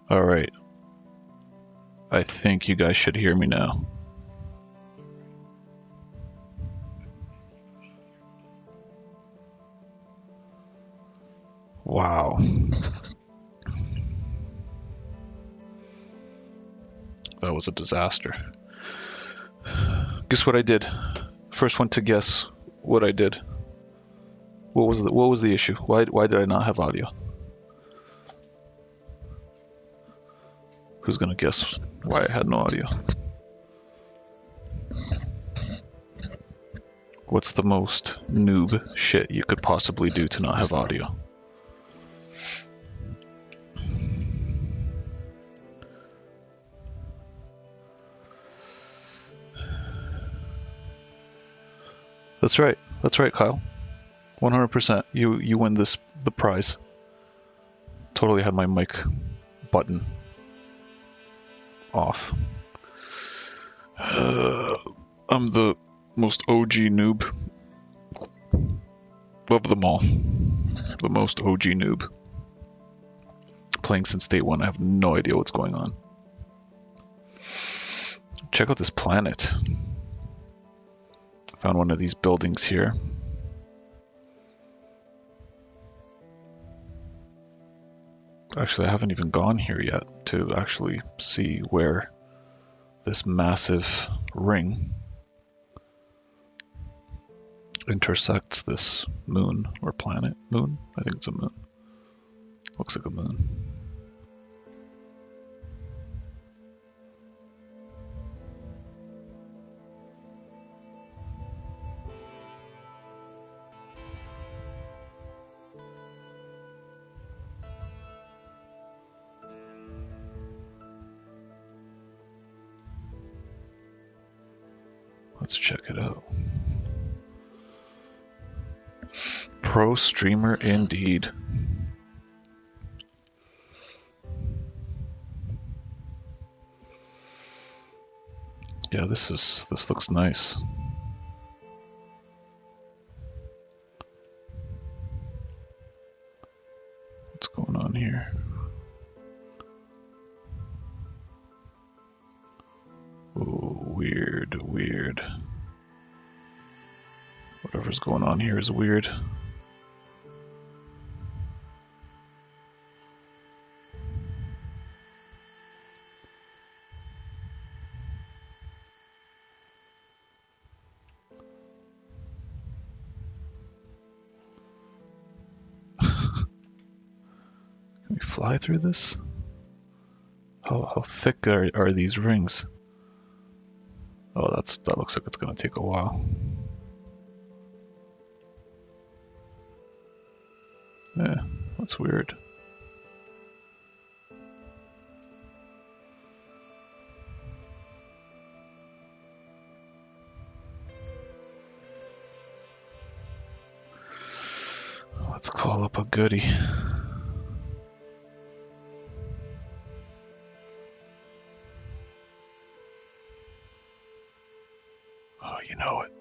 Alright, I think you guys should hear me now. Wow. That was a disaster. Guess what I did? First one to guess what I did. What was the issue? Why did I not have audio? Who's gonna guess why I had no audio? What's the most noob shit you could possibly do to not have audio? That's right, Kyle. 100%. You win the prize. Totally had my mic button off. I'm the most OG noob of them all. The most OG noob. Playing since day one, I have no idea what's going on. Check out this planet. Found one of these buildings here. Actually, I haven't even gone here yet to actually see where this massive ring intersects this moon or planet. Moon? I think it's a moon. Looks like a moon. Let's check it out. Pro streamer indeed. Yeah, this looks nice. What's going on here? Oh, weird. Whatever's going on here is weird. Can we fly through this? How thick are these rings? Oh, that looks like it's gonna take a while. Yeah, that's weird. Let's call up a goodie. Oh, you know it.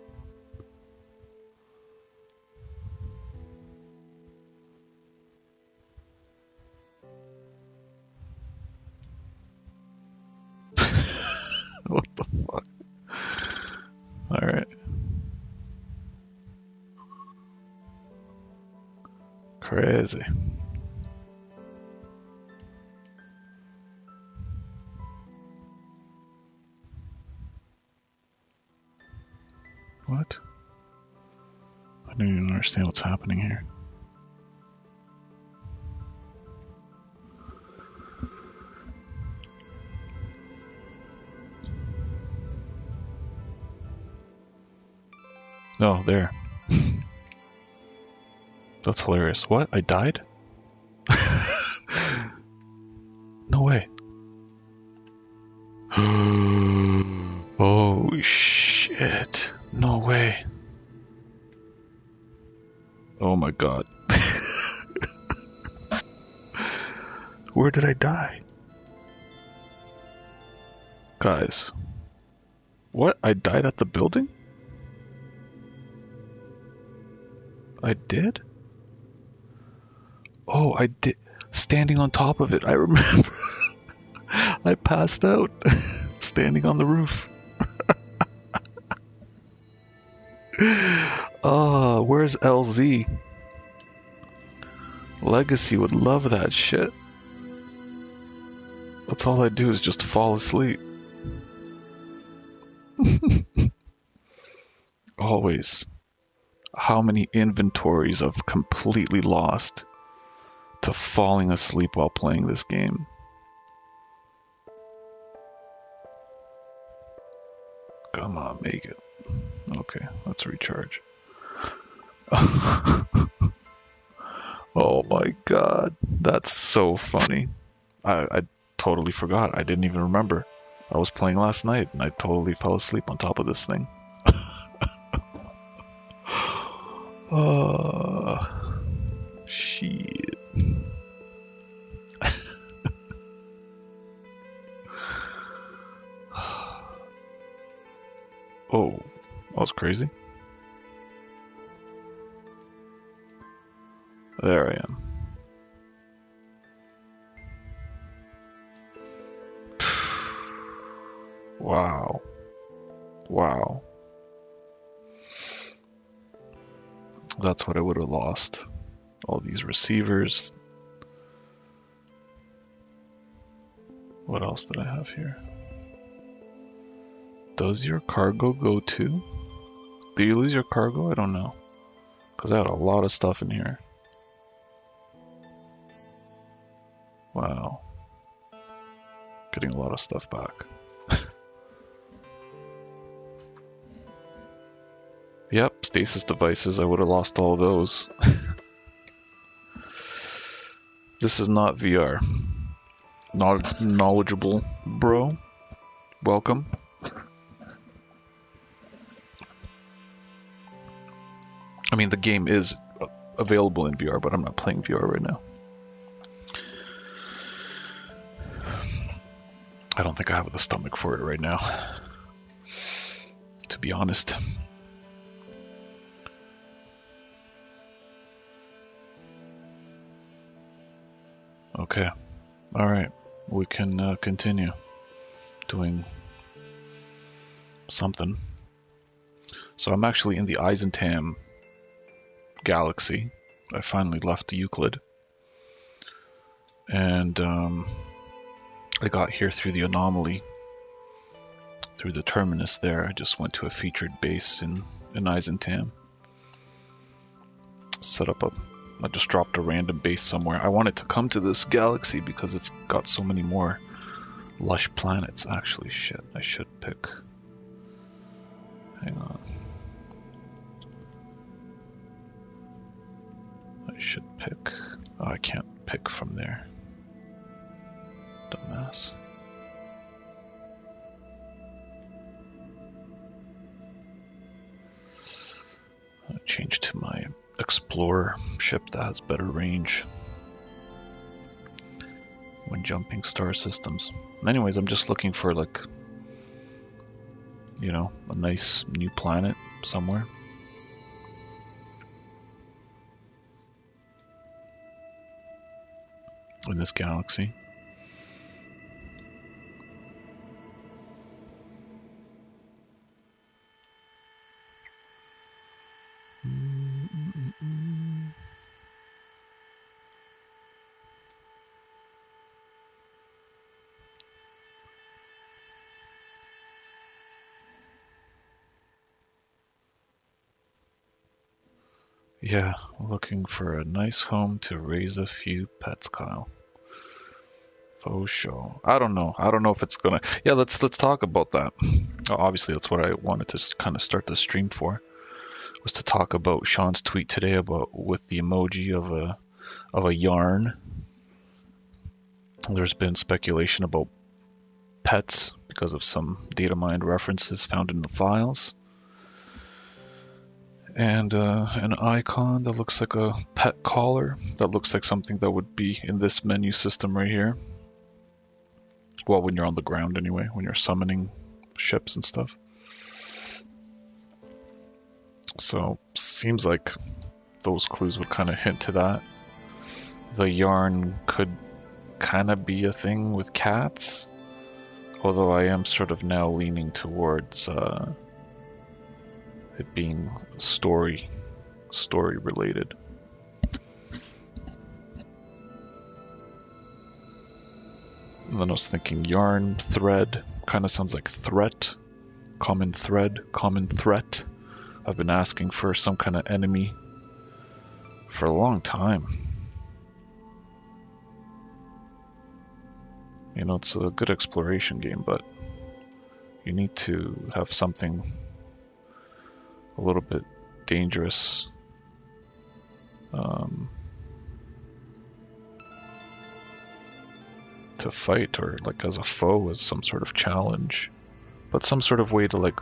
What the fuck? Alright. Crazy. What? I don't even understand what's happening here. Oh, there. That's hilarious. What? I died? No way. Oh shit. No way. Oh my god. Where did I die? Guys. What? I died at the building? I did? Oh, I did. Standing on top of it. I remember. I passed out standing on the roof. Oh, where's LZ? Legacy would love that shit. That's all I do is just fall asleep. Always. How many inventories I've completely lost to falling asleep while playing this game. Come on, make it. Okay, let's recharge. Oh my god, that's so funny. I totally forgot. I didn't even remember. I was playing last night and I totally fell asleep on top of this thing. Oh, shit. Oh, that was crazy. There I am. Wow. Wow. That's what I would have lost. All these receivers. What else did I have here? Does your cargo go too? Do you lose your cargo? I don't know. Because I had a lot of stuff in here. Wow. Getting a lot of stuff back. Yep, stasis devices. I would have lost all those. This is not VR. Not knowledgeable, bro. Welcome. I mean, the game is available in VR, but I'm not playing VR right now. I don't think I have the stomach for it right now, to be honest. Okay. Alright. We can continue doing something. So I'm actually in the Eisentam galaxy. I finally left Euclid. And I got here through the anomaly. Through the terminus there. I just went to a featured base in Eisentam. Set up I just dropped a random base somewhere. I wanted to come to this galaxy because it's got so many more lush planets. Actually, shit, I should pick. Hang on. I should pick. Oh, I can't pick from there. Dumbass. I'll change to my Explorer ship that has better range when jumping star systems. Anyways, I'm just looking for, like, you know, a nice new planet somewhere. In this galaxy. Yeah, looking for a nice home to raise a few pets, Kyle. Faux show. I don't know. I don't know if it's gonna. Yeah, let's talk about that. Obviously, that's what I wanted to kind of start the stream for. Was to talk about Sean's tweet today about with the emoji of a yarn. There's been speculation about pets because of some data mined references found in the files. And an icon that looks like a pet collar. That looks like something that would be in this menu system right here. Well, when you're on the ground anyway, when you're summoning ships and stuff. So, seems like those clues would kind of hint to that. The yarn could kind of be a thing with cats. Although I am sort of now leaning towards it being story related. And then I was thinking yarn, thread, kind of sounds like threat, common thread, common threat. I've been asking for some kind of enemy for a long time. You know, it's a good exploration game, but you need to have something a little bit dangerous. To fight, or like as a foe, as some sort of challenge, but some sort of way to like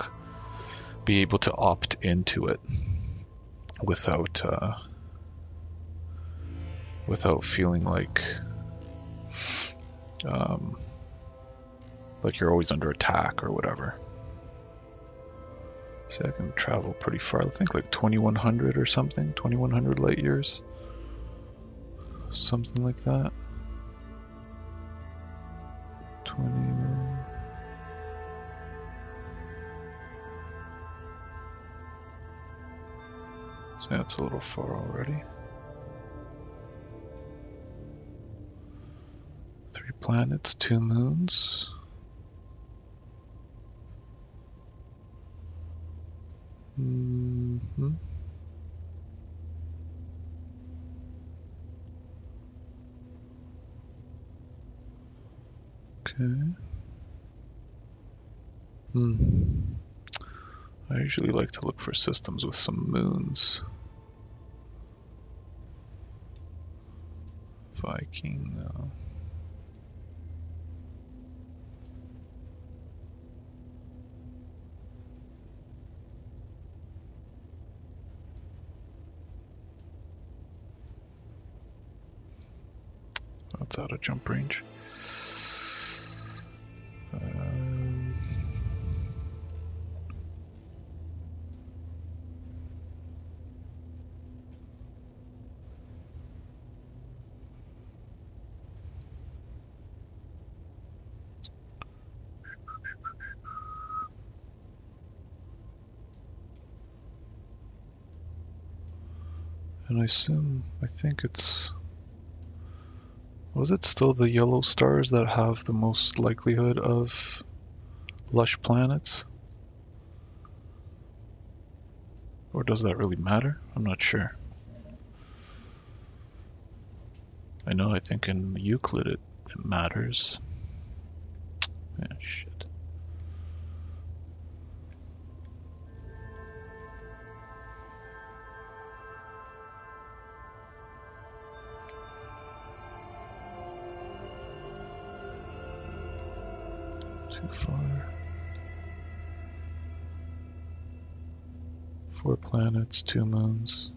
be able to opt into it without feeling like you're always under attack or whatever. So I can travel pretty far. I think like 2100 or something, 2100 light years, something like that. 20. So that's a little far already. 3 planets, 2 moons. Okay. I usually like to look for systems with some moons. Viking, no. That's out of jump range. And I think it's... Was it still the yellow stars that have the most likelihood of lush planets? Or does that really matter? I'm not sure. I know, I think in Euclid it matters. Yeah, shit. Too far. 4 planets, 2 moons.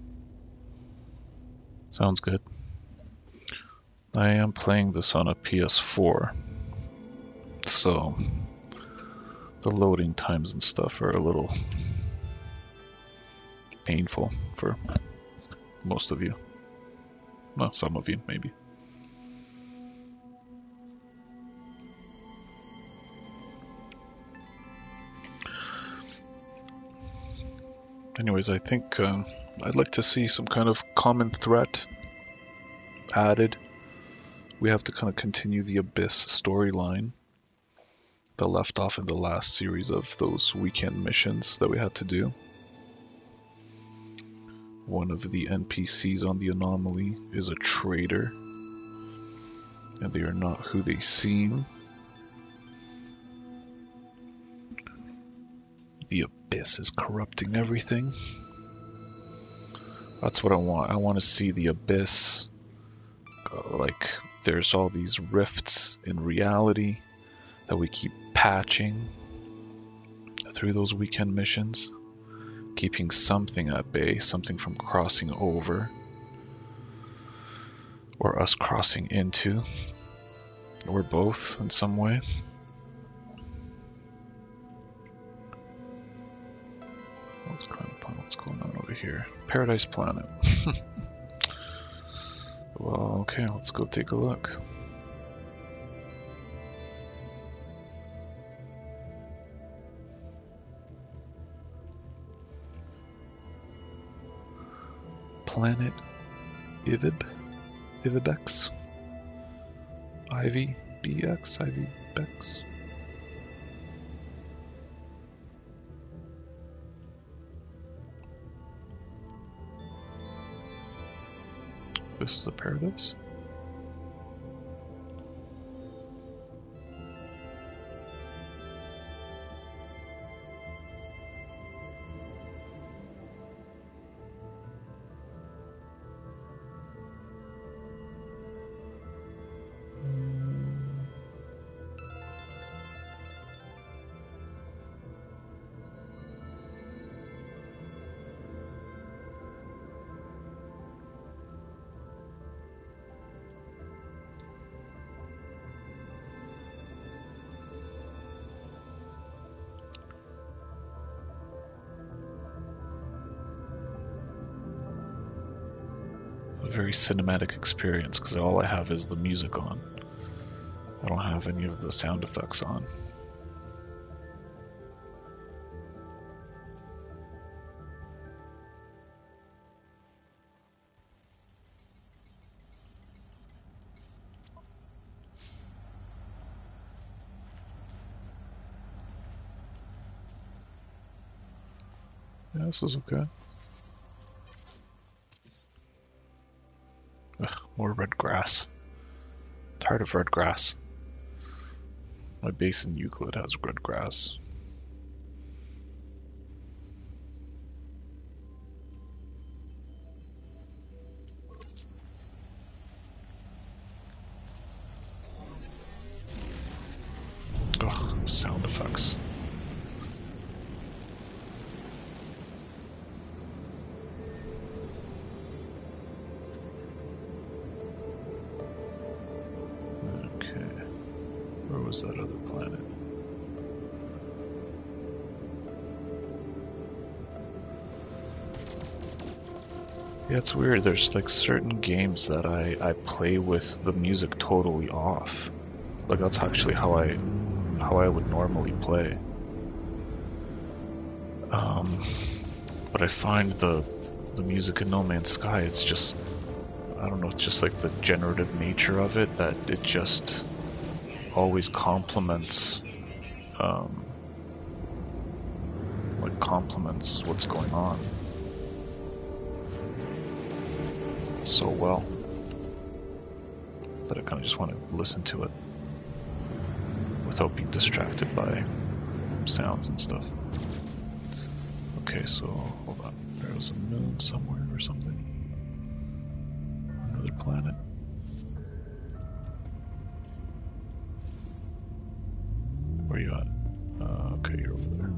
Sounds good. I am playing this on a PS4, so the loading times and stuff are a little painful for most of you. Well, some of you, maybe. Anyways, I think I'd like to see some kind of common threat added. We have to kind of continue the Abyss storyline that left off in the last series of those weekend missions that we had to do. One of the NPCs on the anomaly is a traitor, and they are not who they seem. The Abyss is corrupting everything. That's what I want. I want to see the Abyss, like there's all these rifts in reality that we keep patching through those weekend missions, keeping something at bay, something from crossing over, or us crossing into, or both in some way. What's going on over here? Paradise Planet. Well, okay, let's go take a look. planet Ivibex? Ivibex? This is a paradise? A very cinematic experience because all I have is the music on. I don't have any of the sound effects on. Yeah, this is okay. Ugh, more red grass. Tired of red grass. My base in Euclid has red grass. Ugh, sound effects. Where was that other planet? Yeah, it's weird. There's like certain games that I play with the music totally off. Like that's actually how I would normally play. But I find the music in No Man's Sky, it's just, I don't know, it's just like the generative nature of it that it just always complements what's going on so well that I kind of just want to listen to it without being distracted by sounds and stuff. Okay, so hold on, there was a moon somewhere or something. Another planet. Where you at? Okay, you're over there.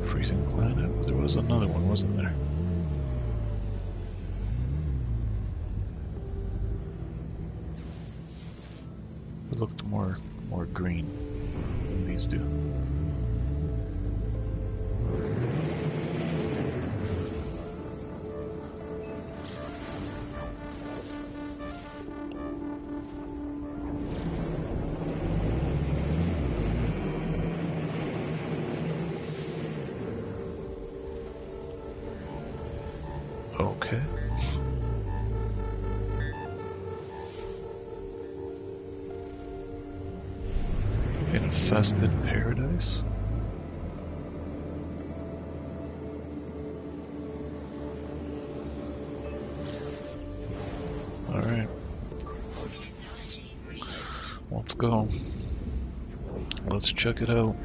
Freezing planet? There was another one, wasn't there? It looked more green than these do. Okay. Infested paradise? Alright. Let's go. Let's check it out.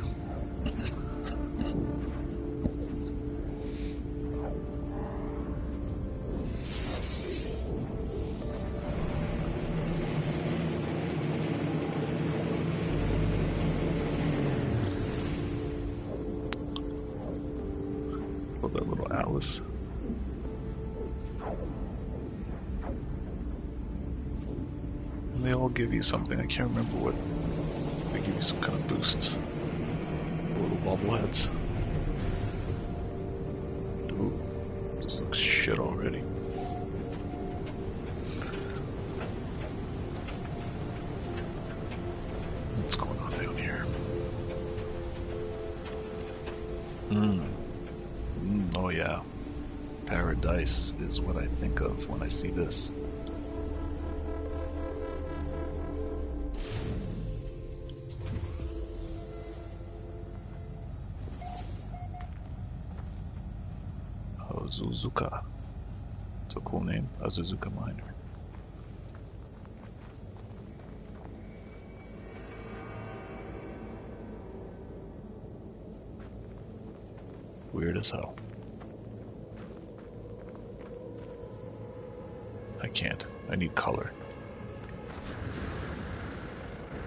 Love that little atlas. And they all give you something. I can't remember what. They give you some kind of boosts. The little bobbleheads. Ooh, this looks shit already. Mm. Oh yeah, paradise is what I think of when I see this. Azuzuka. It's a cool name, Azuzuka Miner. Weird as hell. I can't. I need color.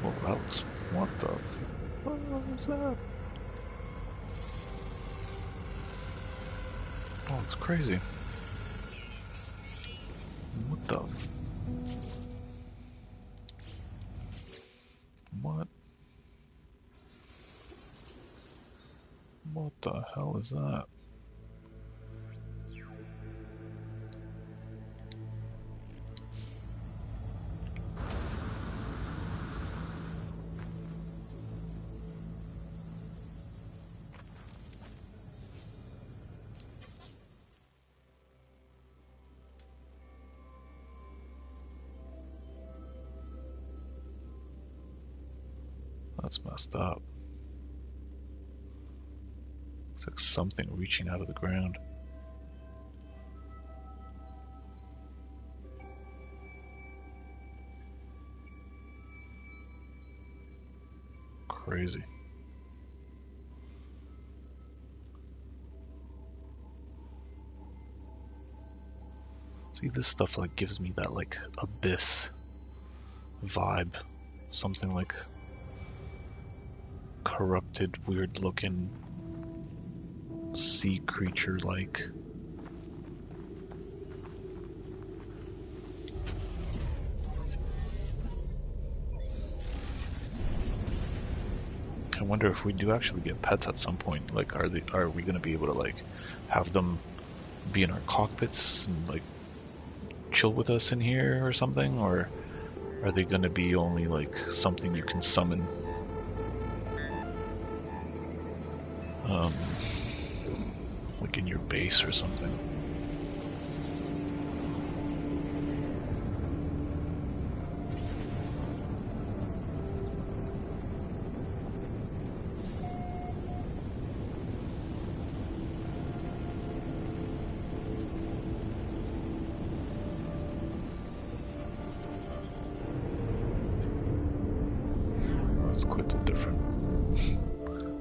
Oh, that looks... What the... What is that? Oh, it's crazy. What the... What? What the hell is that? That's messed up. It's like something reaching out of the ground. Crazy. See, this stuff like gives me that like abyss vibe. Something like corrupted, weird looking sea creature like. I wonder if we do actually get pets at some point. Like, are we gonna be able to like have them be in our cockpits and like chill with us in here or something, or are they gonna be only like something you can summon? Um, like in your base or something. That's quite a different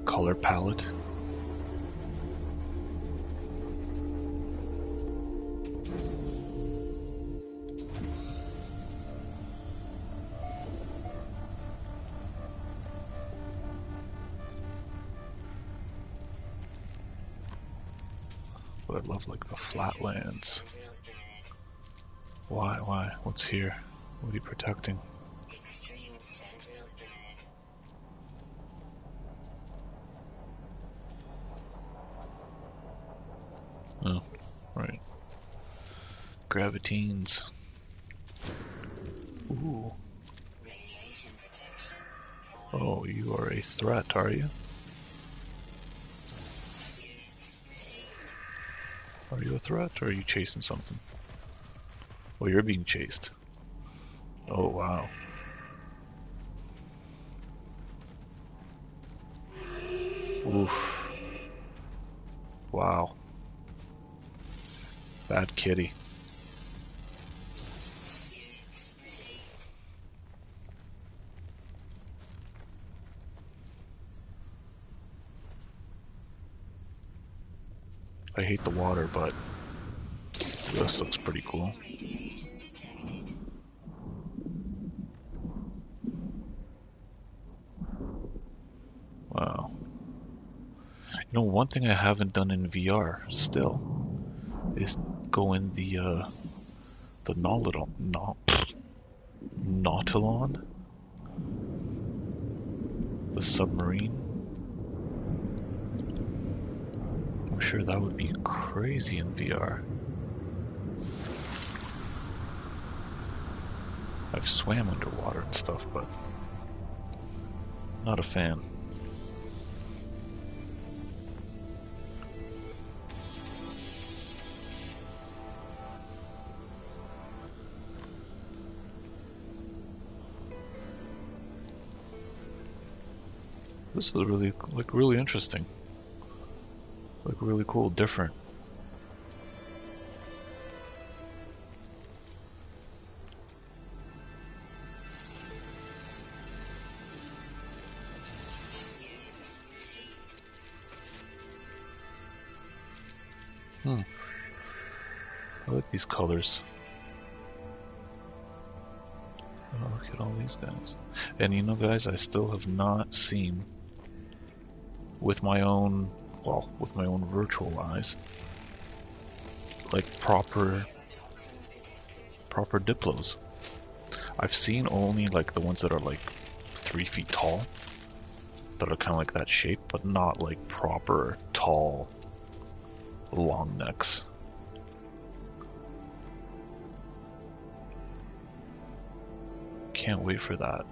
color palette. But I love like the flatlands. Why? What's here? What are you protecting? Oh, right. Gravitines. Ooh. Oh, you are a threat, are you? Are you a threat, or are you chasing something? Oh, you're being chased. Oh, wow. Oof. Wow. Bad kitty. I hate the water, but this looks pretty cool. Wow. You know, one thing I haven't done in VR still is go in the Nautilon, the submarine. I'm sure that would be crazy in VR. I've swam underwater and stuff, but not a fan. This is really, like, really interesting. Like, really cool, different. I like these colors. Oh, look at all these guys. And you know, guys, I still have not seen with my own, well, with my own virtual eyes, like proper Diplos. I've seen only like the ones that are like 3 feet tall, that are kind of like that shape, but not like proper tall, long necks. Can't wait for that.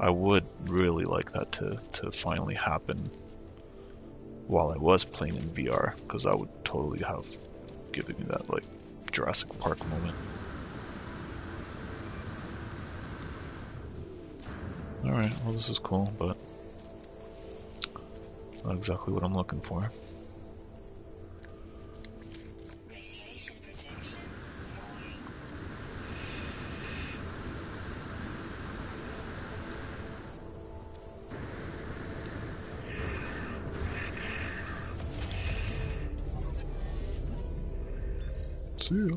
I would really like that to finally happen while I was playing in VR, because I would totally have given me that like Jurassic Park moment. Alright, well this is cool, but not exactly what I'm looking for. See ya.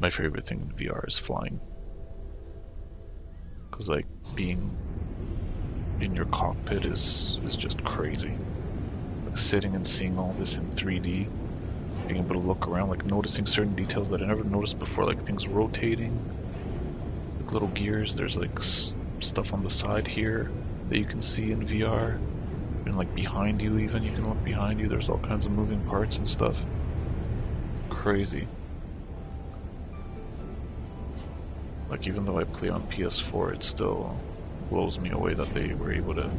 My favorite thing in VR is flying. Because like being in your cockpit is just crazy. Like sitting and seeing all this in 3D, being able to look around, like noticing certain details that I never noticed before, like things rotating, like little gears. There's like stuff on the side here that you can see in VR, and like behind you even, you can look behind you. There's all kinds of moving parts and stuff. Crazy. Like even though I play on PS4, it still blows me away that they were able to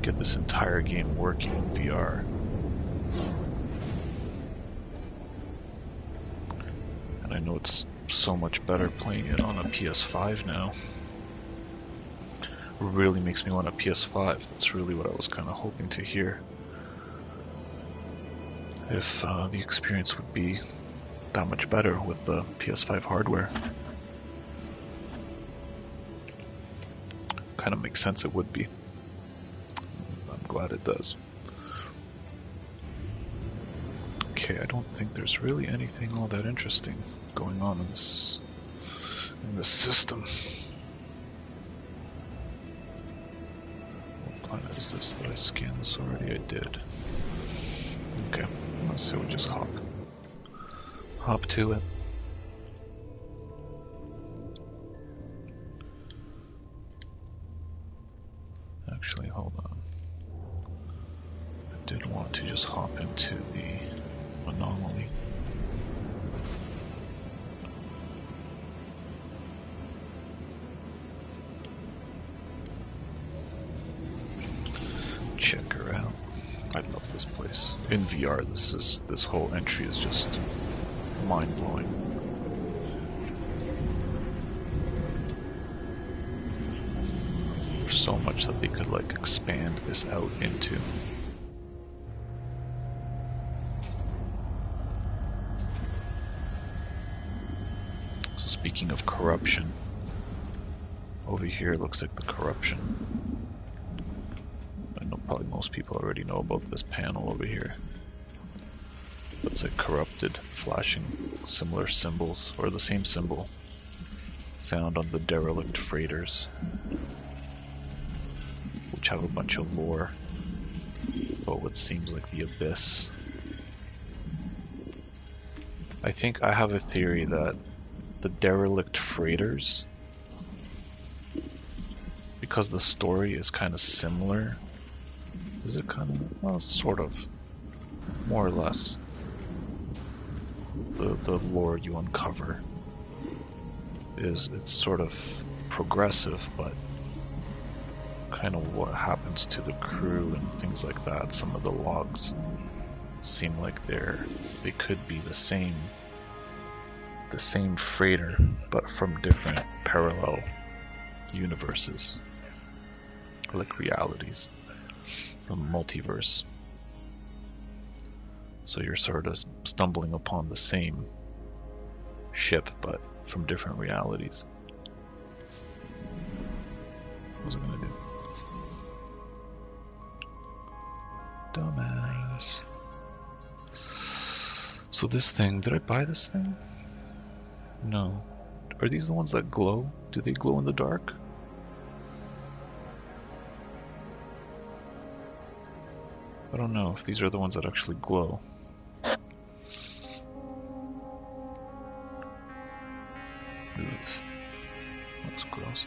get this entire game working in VR. And I know it's so much better playing it on a PS5 now. It really makes me want a PS5. That's really what I was kind of hoping to hear. If the experience would be that much better with the PS5 hardware. Kind of makes sense it would be. I'm glad it does. Okay, I don't think there's really anything all that interesting going on in this system. What planet is this? Did I scan this already? I did. Okay, let's see, we'll just hop to it. Actually, hold on. I did want to just hop into the anomaly. Check her out. I love this place. In VR, this whole entry is just mind-blowing. There's so much that they could like expand this out into. So speaking of corruption, over here looks like the corruption. I know probably most people already know about this panel over here. It's like corrupted, flashing similar symbols, or the same symbol found on the derelict freighters, which have a bunch of lore about what seems like the abyss. I think I have a theory that the derelict freighters, because the story is kind of similar, is it kind of, well, sort of, more or less, the lore you uncover it's sort of progressive, but kind of what happens to the crew and things like that. Some of the logs seem like they could be the same freighter, but from different parallel universes. or like realities, the multiverse. So you're sort of stumbling upon the same ship, but from different realities. What was I gonna do? Dumbass. So this thing, did I buy this thing? No. Are these the ones that glow? Do they glow in the dark? I don't know if these are the ones that actually glow. Ugh. Looks gross.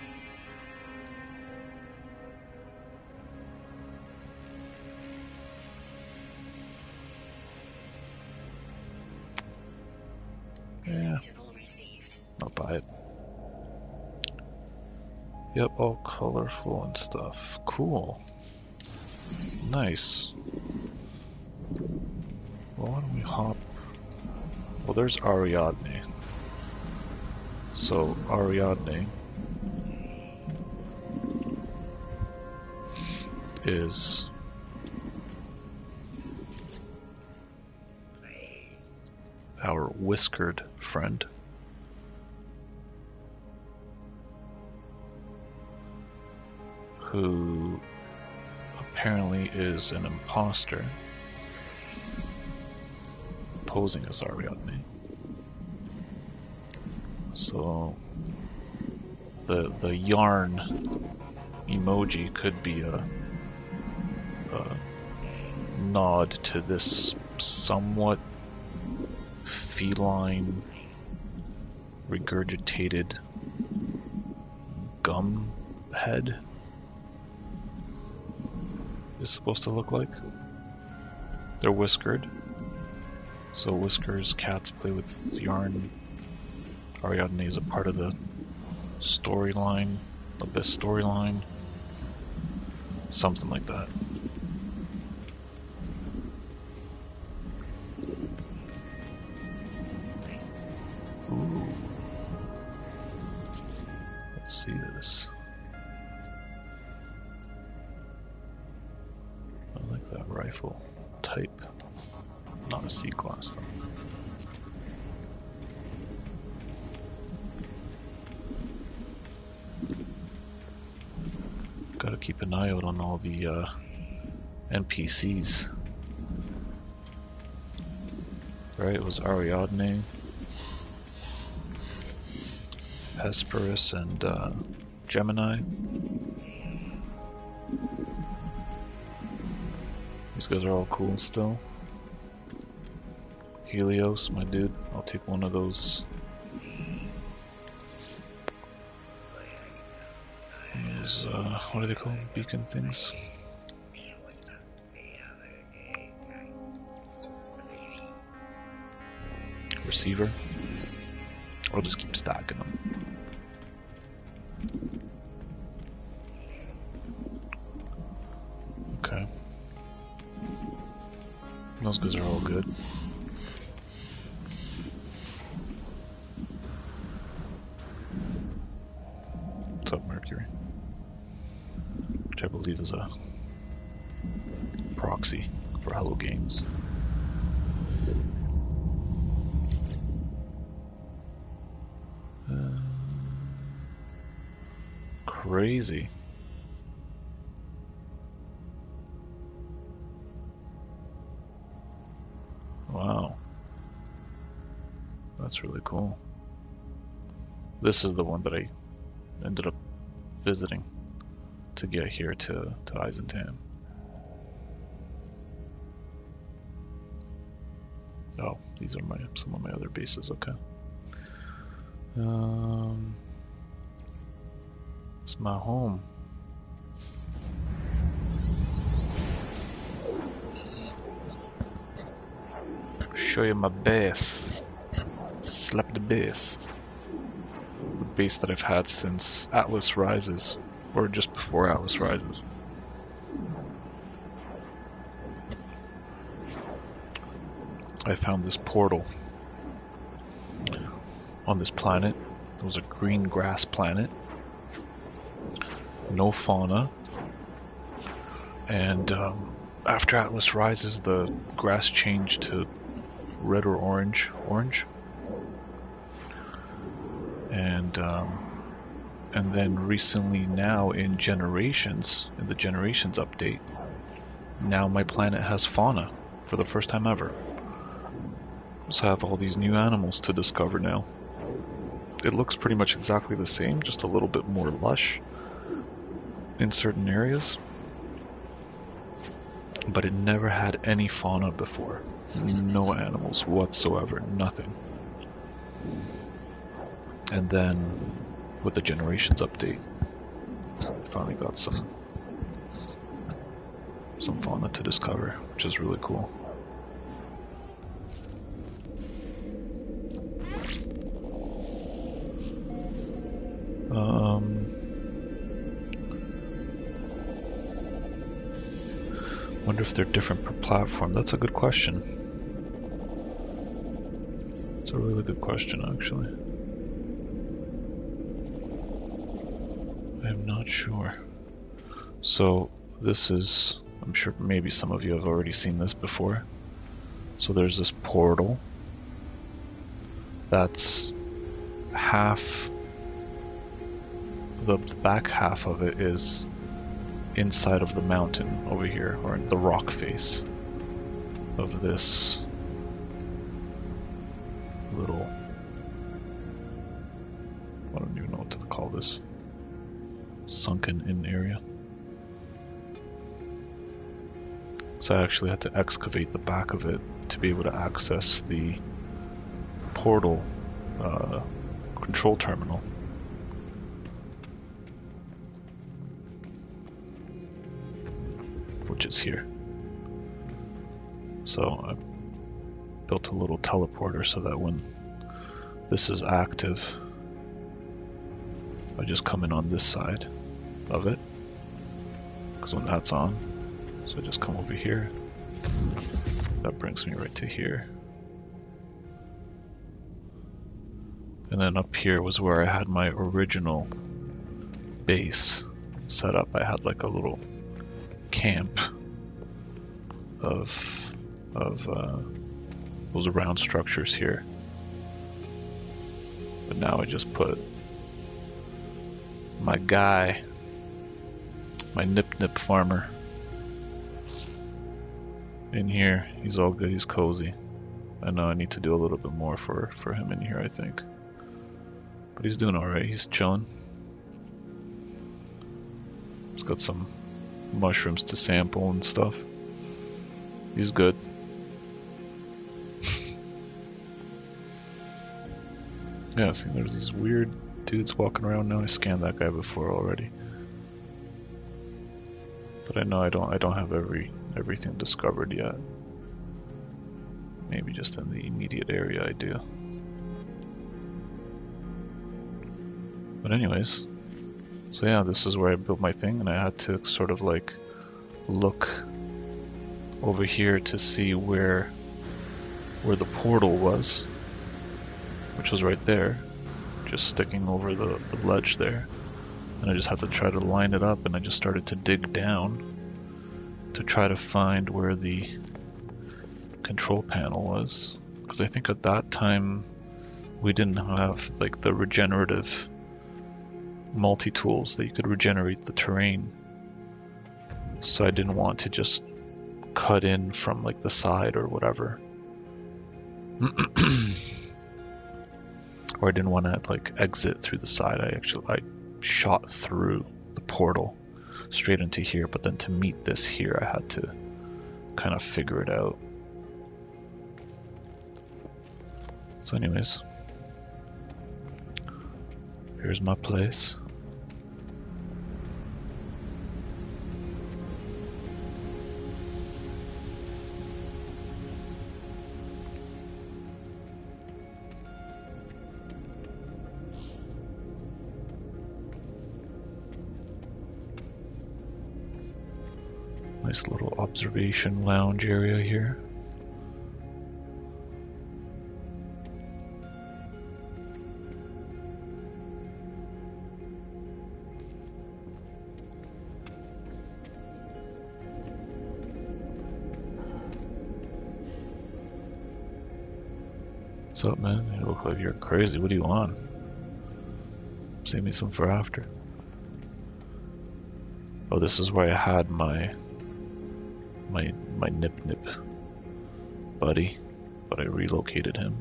Yeah, I'll buy it. Yep, all colorful and stuff. Cool. Nice. Well, why don't we hop? Well, there's Ariadne. So, Ariadne is our whiskered friend. Who apparently is an imposter posing as Ariadne. So the yarn emoji could be a nod to this somewhat feline regurgitated gum head is supposed to look like. They're whiskered, so whiskers, cats play with yarn. Ariadne is a part of the storyline, of this storyline, something like that. Ooh. Let's see this. I like that rifle type. Not a C-class though. Gotta keep an eye out on all the NPCs. Right, it was Ariadne, Hesperus, and Gemini. These guys are all cool still. Helios, my dude. I'll take one of those. Those, what are they called? Beacon things? Receiver. I'll just keep stacking them. Okay. Those guys are all good. What's up, Mercury? Which I believe is a proxy for Hello Games. Crazy. Wow. That's really cool. This is the one that I ended up visiting to get here to Eisentam. Oh, these are some of my other bases, okay. It's my home. Show you my base. Slap the base. The base that I've had since Atlas Rises, or just before Atlas Rises. I found this portal on this planet. It was a green grass planet. No fauna, And after Atlas rises, the grass changed to red or orange, and then recently now in the Generations update, now my planet has fauna for the first time ever. So I have all these new animals to discover now. It looks pretty much exactly the same, just a little bit more lush in certain areas. But it never had any fauna before. No animals whatsoever, nothing. And then with the Generations update, I finally got some fauna to discover, which is really cool. Wonder if they're different per platform. That's a good question. It's a really good question, actually. I'm not sure. So this is, I'm sure maybe some of you have already seen this before. So there's this portal that's half, the back half of it is inside of the mountain over here, or the rock face of this little, I don't even know what to call this, sunken in area. So I actually had to excavate the back of it to be able to access the portal control terminal. Which is here. So I built a little teleporter so that when this is active, I just come in on this side of it, because when that's on, so I just come over here, that brings me right to here. And then up here was where I had my original base set up. I had like a little camp of those round structures here, but now I just put my guy, my nip farmer, in here. He's all good, he's cozy. I know I need to do a little bit more for him in here, I think, but he's doing alright. He's chilling. He's got some mushrooms to sample and stuff. He's good. Yeah, see, there's these weird dudes walking around now. I scanned that guy before already, but I know I don't have everything discovered yet. Maybe just in the immediate area I do. But anyways, so yeah, this is where I built my thing, and I had to sort of like look over here to see where the portal was, which was right there, just sticking over the ledge there. And I just had to try to line it up, and I just started to dig down to try to find where the control panel was, because I think at that time we didn't have like the regenerative multi-tools that you could regenerate the terrain, so I didn't want to just cut in from like the side or whatever. Or I didn't want to like exit through the side. I shot through the portal straight into here, but then to meet this here I had to kind of figure it out. So anyways, here's my place. Nice little observation lounge area here. What's up, man? You look like you're crazy. What do you want? Save me some for after. Oh, this is where I had my nip nip buddy, but I relocated him.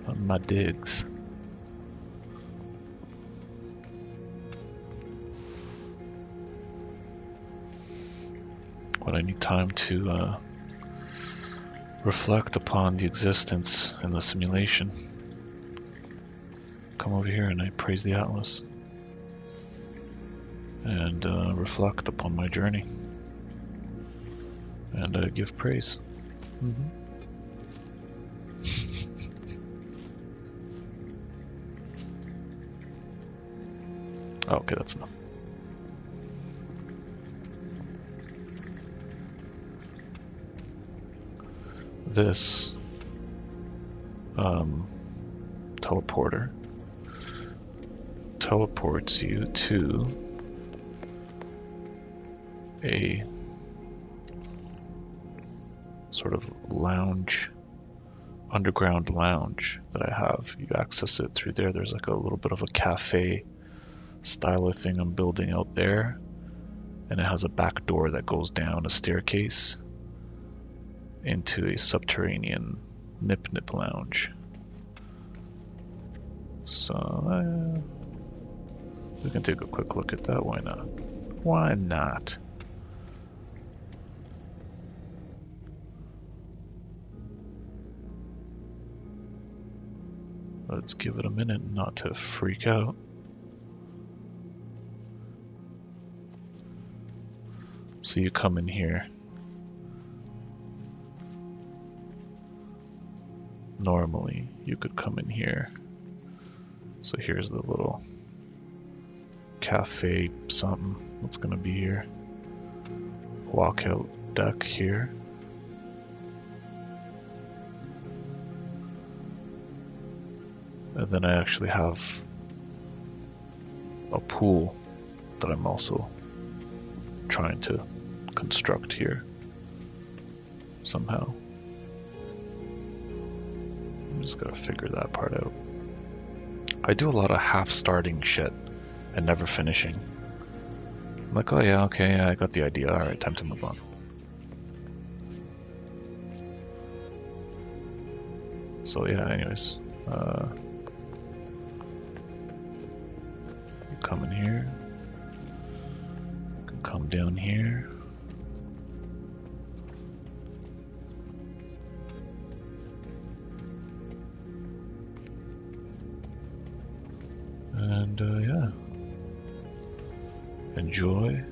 On my digs. When I need time to reflect upon the existence in the simulation, come over here and I praise the Atlas and reflect upon my journey and give praise. Oh, okay, that's enough. This teleporter teleports you to a sort of lounge, underground lounge that I have. You access it through there. There's like a little bit of a cafe style of thing I'm building out there, and it has a back door that goes down a staircase into a subterranean nip lounge. So we can take a quick look at that. Why not? Why not? Let's give it a minute not to freak out. So you come in here. Normally, you could come in here. So here's the little cafe something that's gonna be here. Walkout deck here. And then I actually have a pool that I'm also trying to construct here somehow. I'm just gotta figure that part out. I do a lot of half-starting shit and never finishing. I'm like, oh yeah, okay, I got the idea. Alright, time to move on. So yeah, anyways. You come in here. You can come down here. And yeah, enjoy.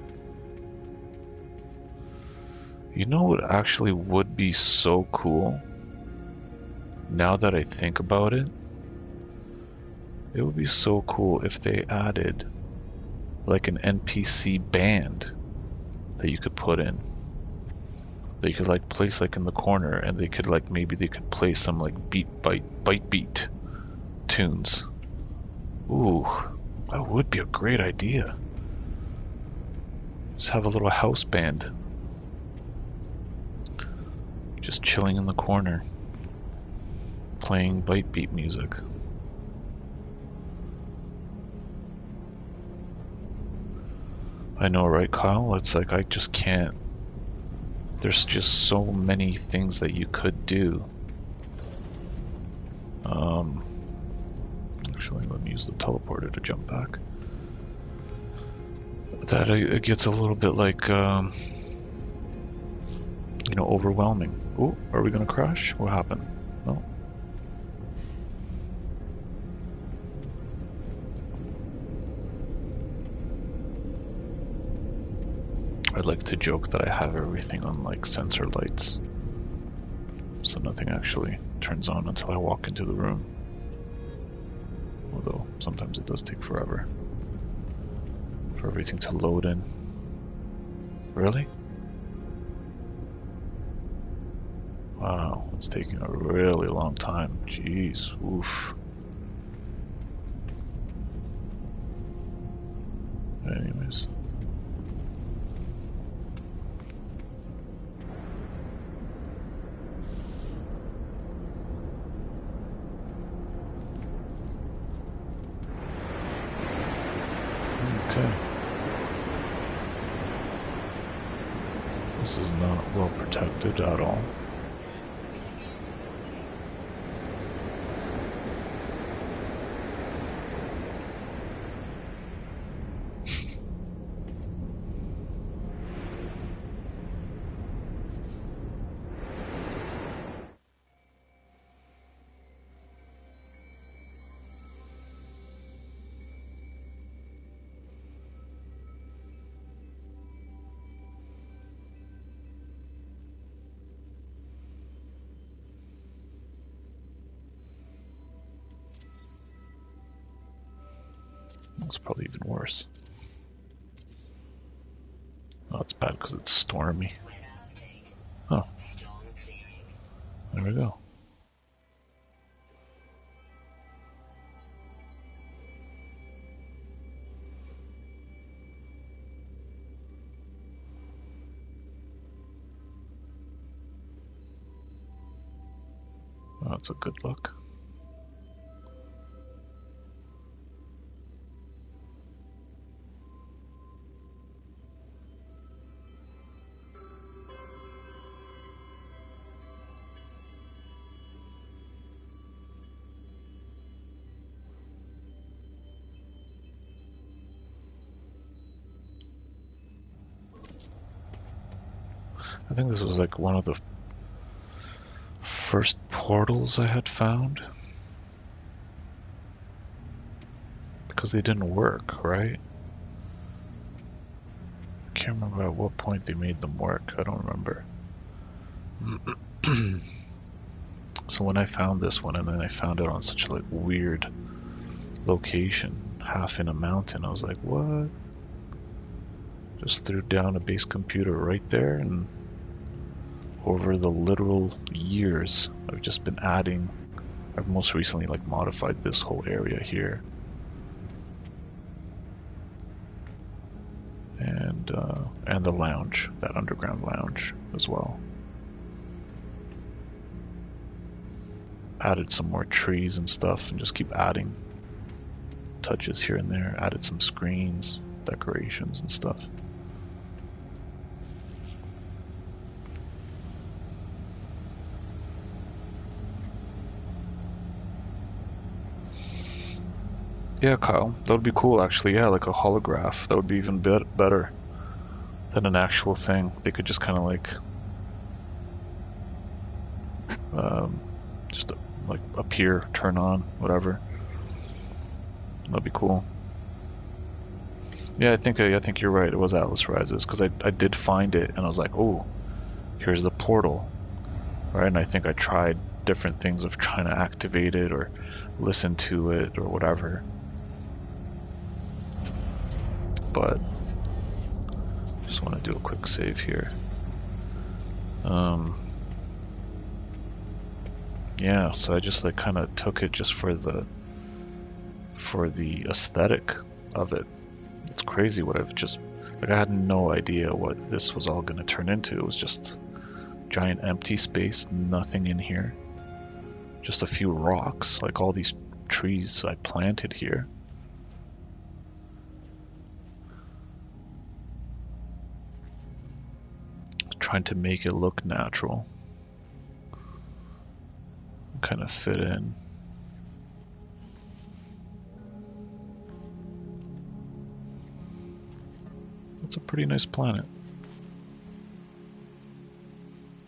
You know what actually would be so cool? Now that I think about it, it would be so cool if they added like an NPC band that you could put in. That you could like place like in the corner, and they could like maybe they could play some like bite beat tunes. Ooh, that would be a great idea. Just have a little house band. Just chilling in the corner. Playing bite beat music. I know, right, Kyle? It's like I just can't. There's just so many things that you could do. Actually, let me use the teleporter to jump back. That it gets a little bit like, you know, overwhelming. Oh, are we gonna crash? What happened? No. I'd like to joke that I have everything on like sensor lights, so nothing actually turns on until I walk into the room. Although sometimes it does take forever for everything to load in. Really? Wow, it's taking a really long time. Jeez, oof. Anyways. This is not well protected at all. It's probably even worse. Oh, it's bad because it's stormy. Oh, there we go. Oh, that's a good look. I think this was like one of the first portals I had found. Because they didn't work, right? I can't remember at what point they made them work. I don't remember. So when I found this one and then I found it on such a like weird location, half in a mountain, I was like, what? Just threw down a base computer right there, and over the literal years I've just been adding. I've most recently like modified this whole area here. And the lounge, that underground lounge as well. Added some more trees and stuff and just keep adding touches here and there. Added some screens, decorations and stuff. Yeah, Kyle, that would be cool actually. Yeah, like a holograph. That would be even better than an actual thing. They could just kind of like just like appear, turn on, whatever. That'd be cool. Yeah, I think you're right. It was Atlas Rises because I did find it and I was like, oh, here's the portal, right? And I think I tried different things of trying to activate it or listen to it or whatever. But just want to do a quick save here. Yeah, so I just like kind of took it just for the aesthetic of it. It's crazy what I've just like. I had no idea what this was all going to turn into. It was just giant empty space, nothing in here. Just a few rocks, like all these trees I planted here. Trying to make it look natural. Kind of fit in. It's a pretty nice planet.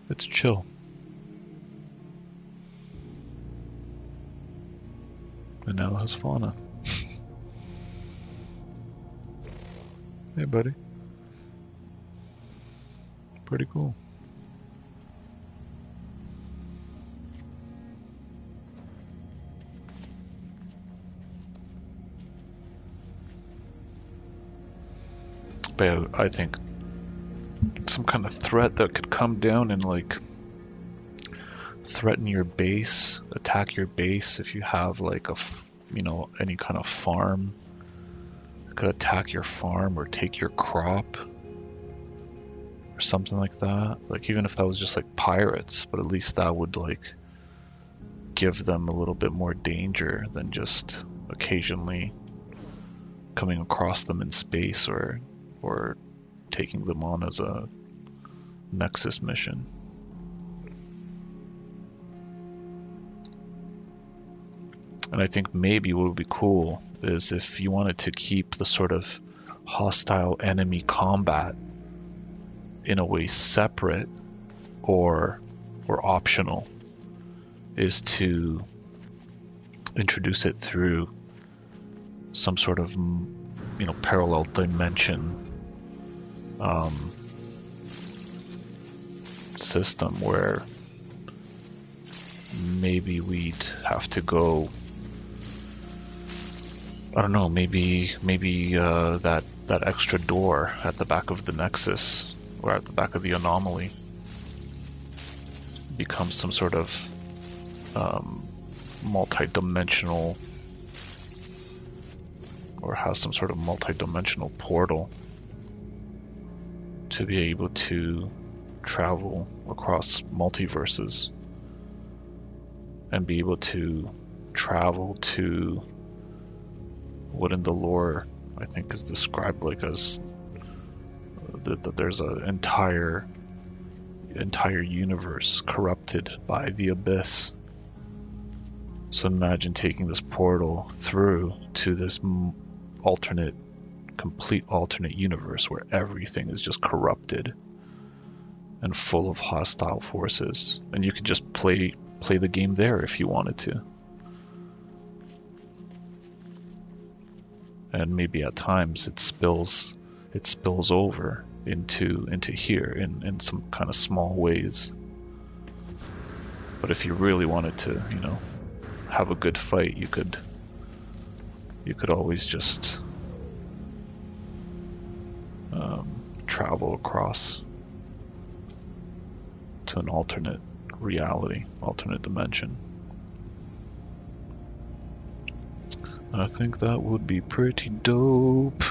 It's chill. And now it has fauna. Hey, buddy. Pretty cool. But I think some kind of threat that could come down and like threaten your base, attack your base if you have like any kind of farm. It could attack your farm or take your crop or something like that. Like even if that was just like pirates, but at least that would like give them a little bit more danger than just occasionally coming across them in space or taking them on as Nexus mission. And I think maybe what would be cool is if you wanted to keep the sort of hostile enemy combat in a way separate or optional, is to introduce it through some sort of, you know, parallel dimension system where maybe we'd have to go, I don't know, maybe that extra door at the back of the Nexus or at the back of the anomaly becomes some sort of multi-dimensional, or has some sort of multi-dimensional portal to be able to travel across multiverses and be able to travel to what in the lore I think is described like as that there's an entire universe corrupted by the abyss. So imagine taking this portal through to this complete alternate universe where everything is just corrupted and full of hostile forces, and you could just play the game there if you wanted to. And maybe at times it spills over into here in some kind of small ways. But if you really wanted to, you know, have a good fight, you could always just travel across to an alternate reality, alternate dimension. I think that would be pretty dope.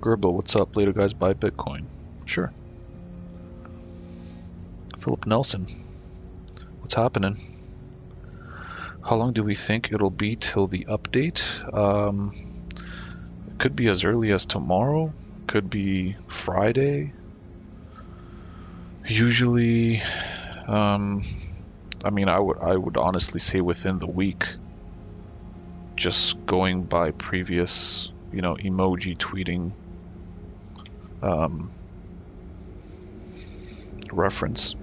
Gerbil, what's up? Later guys, buy Bitcoin. Sure. Philip Nelson, what's happening? How long do we think it'll be till the update? It could be as early as tomorrow, could be Friday. Usually, I mean, I would honestly say within the week, just going by previous, you know, emoji tweeting reference.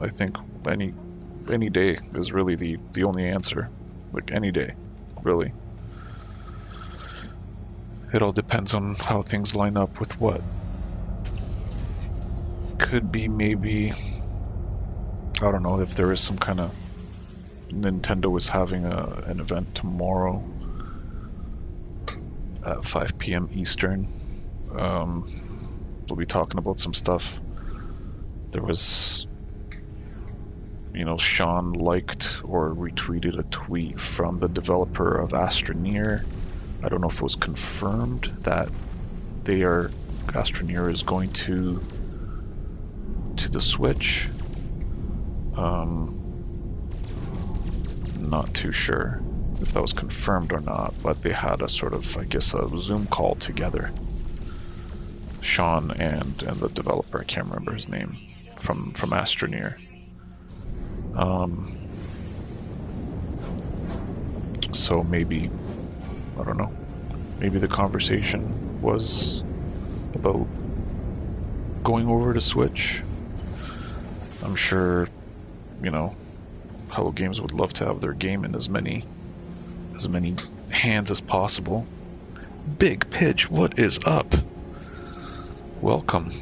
I think any day is really the only answer. Like any day, really. It all depends on how things line up with what. Could be maybe, I don't know, if there is some kind of, Nintendo is having an event tomorrow at 5 p.m. Eastern. We'll be talking about some stuff. There was, you know, Sean liked or retweeted a tweet from the developer of Astroneer. I don't know if it was confirmed that Astroneer is going to the Switch. Not too sure if that was confirmed or not, but they had a sort of, I guess, a Zoom call together. Sean and the developer, I can't remember his name, from Astroneer. So maybe, I don't know, maybe the conversation was about going over to Switch. I'm sure, you know, Hello Games would love to have their game in as many hands as possible. Big Pitch, what is up? Welcome.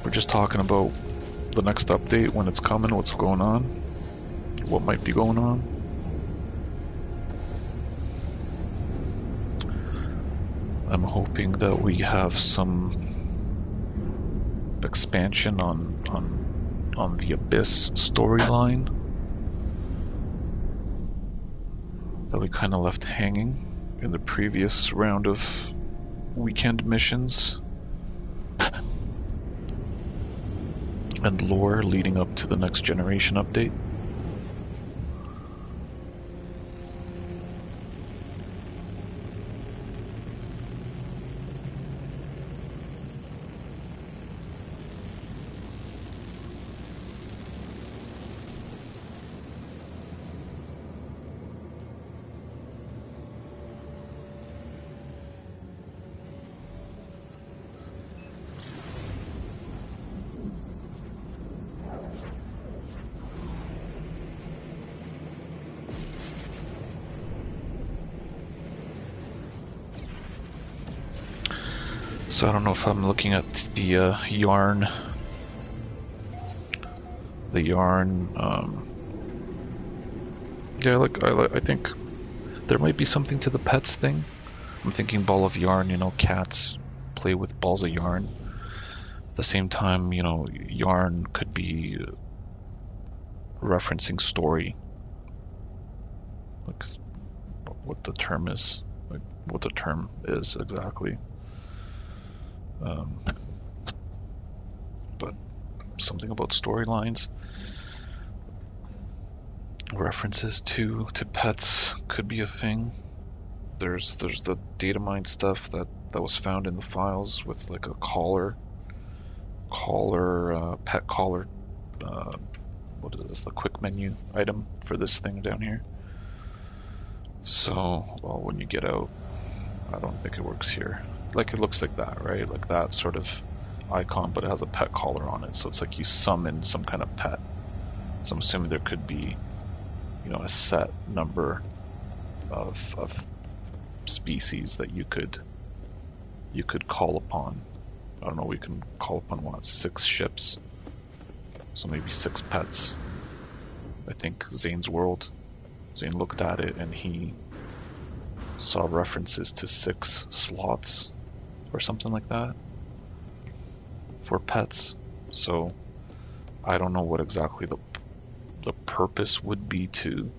We're just talking about the next update, when it's coming, what's going on, what might be going on. I'm hoping that we have some expansion on the Abyss storyline that we kind of left hanging in the previous round of weekend missions and lore leading up to the next generation update. So I don't know if I'm looking at the yarn. The yarn. Yeah, I think there might be something to the pets thing. I'm thinking ball of yarn. You know, cats play with balls of yarn. At the same time, you know, yarn could be referencing story. Like what the term is. Like what the term is exactly. But something about storylines. References to pets could be a thing. There's the data mine stuff that was found in the files with like a pet collar. Uh, what is this? The quick menu item for this thing down here. So, well, when you get out, I don't think it works here. Like it looks like that, right? Like that sort of icon, but it has a pet collar on it. So it's like you summon some kind of pet. So I'm assuming there could be, you know, a set number of species that you could call upon. I don't know, we can call upon what, 6 ships? So maybe 6 pets. I think Zane's world. Zane looked at it and he saw references to 6 slots or something like that for pets. So I don't know what exactly the purpose would be to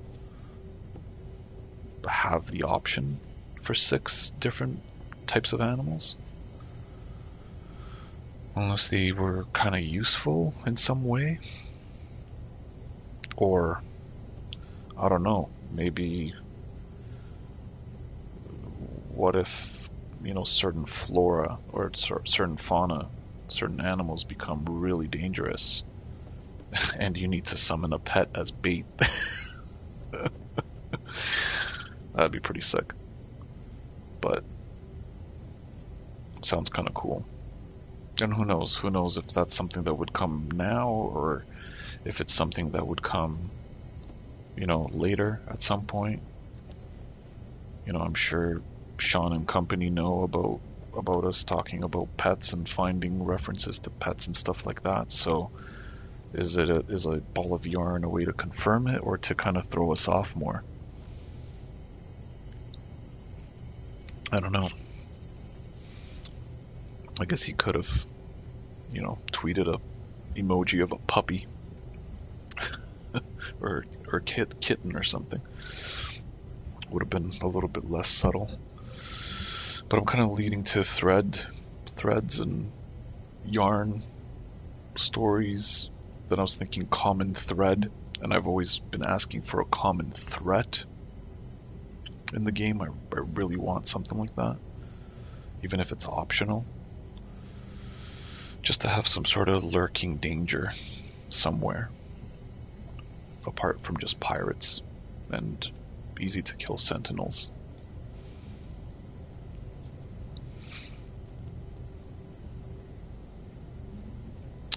have the option for 6 different types of animals. Unless they were kind of useful in some way. Or, I don't know, maybe what if, you know, certain flora or certain fauna, certain animals become really dangerous and you need to summon a pet as bait. That'd be pretty sick. But sounds kind of cool. And who knows? Who knows if that's something that would come now or if it's something that would come, you know, later at some point. You know, I'm sure Sean and company know about us talking about pets and finding references to pets and stuff like that. So is a ball of yarn a way to confirm it or to kind of throw us off more? I don't know. I guess he could have, you know, tweeted a emoji of a puppy or kitten or something. Would have been a little bit less subtle. But I'm kind of leading to threads and yarn stories. Then I was thinking common thread, and I've always been asking for a common threat in the game. I really want something like that, even if it's optional. Just to have some sort of lurking danger somewhere, apart from just pirates and easy to kill sentinels.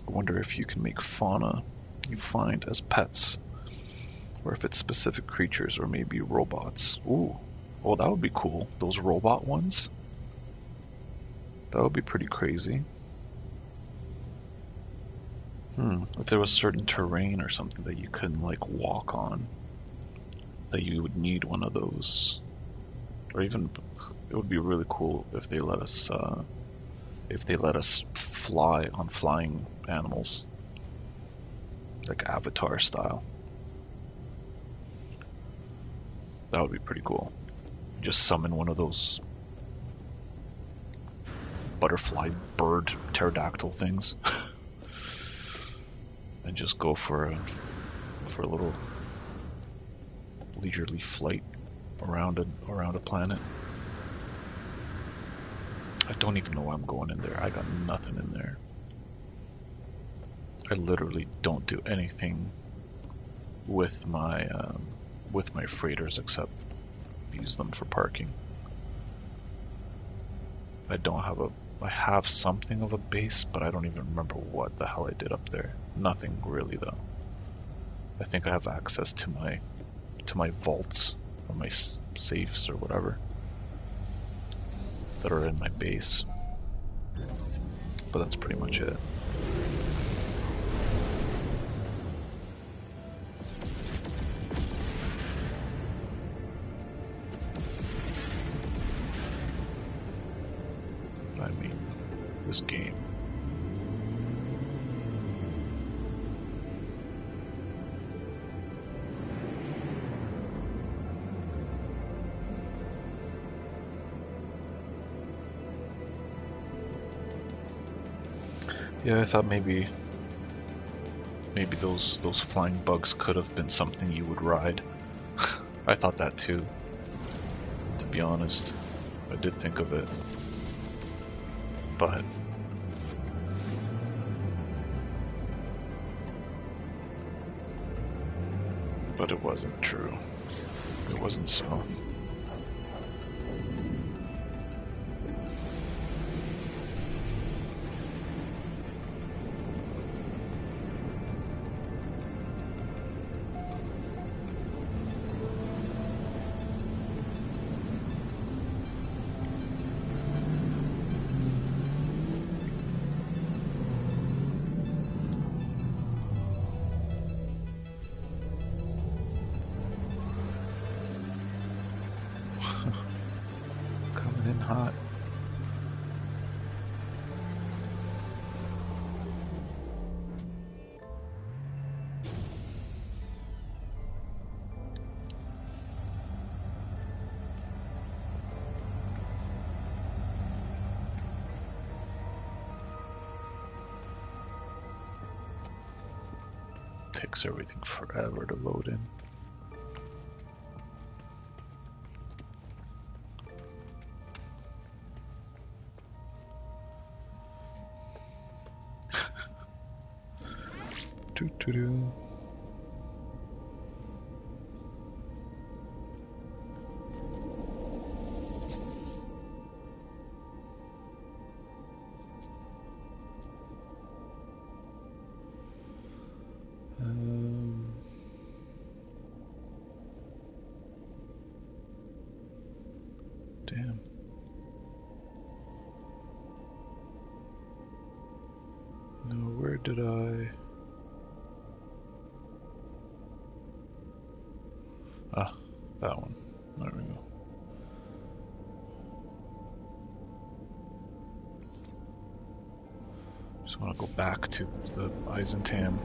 I wonder if you can make fauna you find as pets, or if it's specific creatures or maybe robots. Ooh, oh, that would be cool. Those robot ones? That would be pretty crazy. If there was certain terrain or something that you couldn't like walk on, that you would need one of those. Or even, it would be really cool if they let us fly on flying animals, like Avatar style. That would be pretty cool. Just summon one of those butterfly bird pterodactyl things and just go for a little leisurely flight around a planet. I don't even know why I'm going in there. I got nothing in there. I literally don't do anything with my freighters except use them for parking. I have something of a base, but I don't even remember what the hell I did up there. Nothing really though. I think I have access to my vaults or my safes or whatever that are in my base. but that's pretty much it. I mean, this game. Yeah, I thought maybe those flying bugs could have been something you would ride. I thought that too, to be honest. I did think of it. But it wasn't true. It wasn't so. Coming in hot. Takes everything forever to load in. Doo-doo-doo. Damn. Now, where did I... Ah, that one. There we go. Just want to go back to the Eisentam.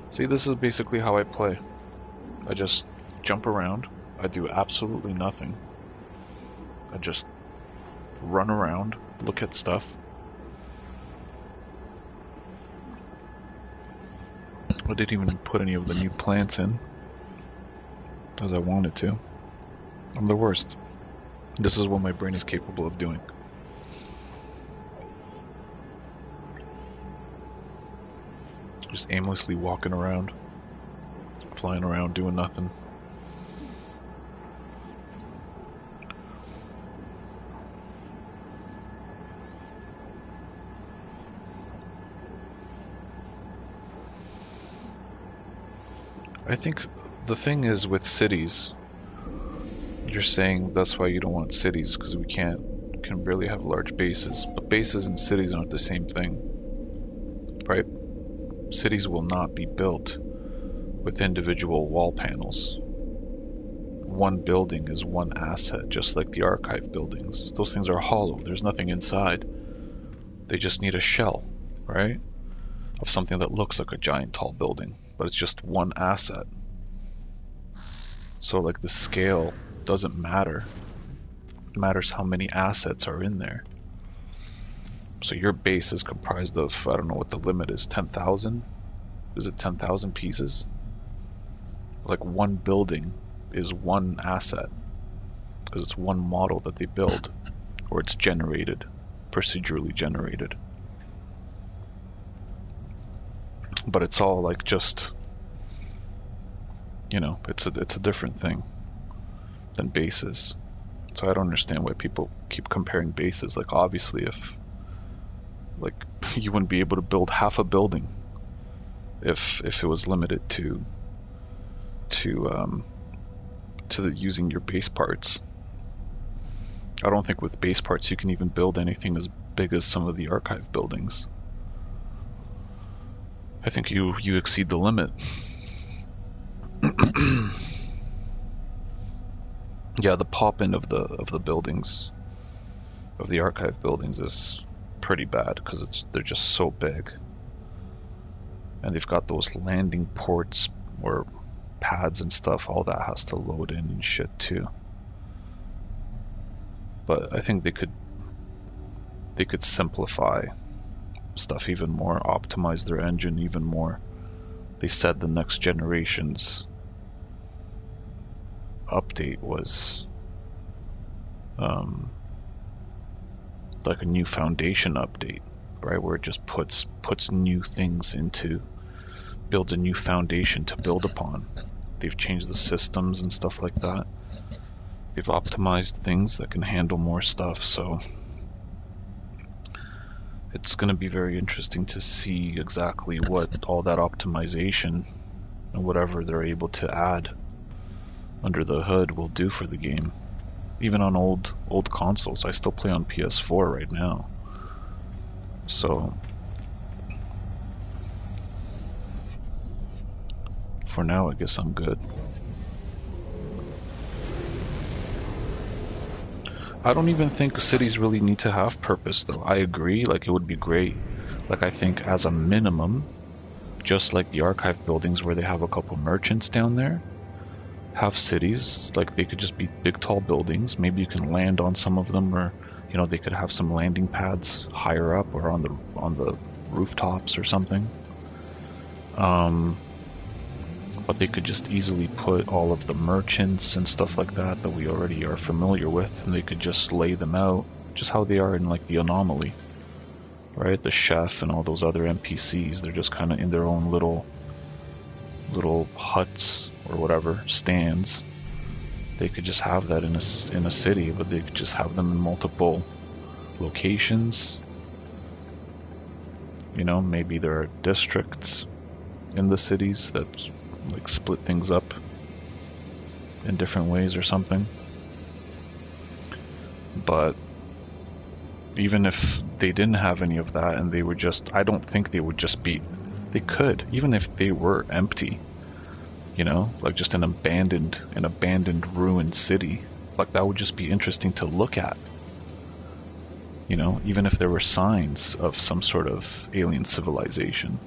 See, this is basically how I play. I just jump around. I do absolutely nothing. I just run around, look at stuff. I didn't even put any of the new plants in, as I wanted to. I'm the worst. This is what my brain is capable of doing. Just aimlessly walking around, flying around, doing nothing. I think the thing is with cities, you're saying that's why you don't want cities, because we can barely have large bases. But bases and cities aren't the same thing, right? Cities will not be built with individual wall panels. One building is one asset, just like the archive buildings. Those things are hollow, there's nothing inside. They just need a shell, right? Of something that looks like a giant tall building, but it's just one asset. So like the scale doesn't matter. It matters how many assets are in there. So your base is comprised of, I don't know what the limit is, 10,000? Is it 10,000 pieces? Like one building is one asset, because it's one model that they build, or it's generated, procedurally generated. But it's all like just, you know, it's a different thing than bases. So I don't understand why people keep comparing bases. Like obviously if, like, you wouldn't be able to build half a building if it was limited to using your base parts. I don't think with base parts you can even build anything as big as some of the archive buildings. I think you exceed the limit. Yeah, the pop-in of the buildings, of the archive buildings, is pretty bad because they're just so big, and they've got those landing ports or pads and stuff. All that has to load in and shit too. But I think they could simplify stuff even more, optimize their engine even more. They said the next generation's update was like a new foundation update, right? Where it just puts new things into, builds a new foundation to build upon. They've changed the systems and stuff like that. They've optimized things that can handle more stuff, so it's going to be very interesting to see exactly what all that optimization and whatever they're able to add under the hood will do for the game. Even on old consoles, I still play on PS4 right now. So for now, I guess I'm good. I don't even think cities really need to have purpose, though. I agree, like, it would be great. Like, I think as a minimum, just like the archive buildings where they have a couple merchants down there, have cities, like they could just be big tall buildings. Maybe you can land on some of them, or they could have some landing pads higher up or on the rooftops or something. But they could just easily put all of the merchants and stuff like that we already are familiar with, and they could just lay them out just how they are in like the Anomaly, right? The chef and all those other NPCs, they're just kind of in their own little huts or whatever, stands. They could just have that in a city, but they could just have them in multiple locations. Maybe there are districts in the cities that like split things up in different ways or something. But even if they didn't have any of that and they were just, I don't think they would just be, they could, even if they were empty, like just an abandoned ruined city, like that would just be interesting to look at. Even if there were signs of some sort of alien civilization.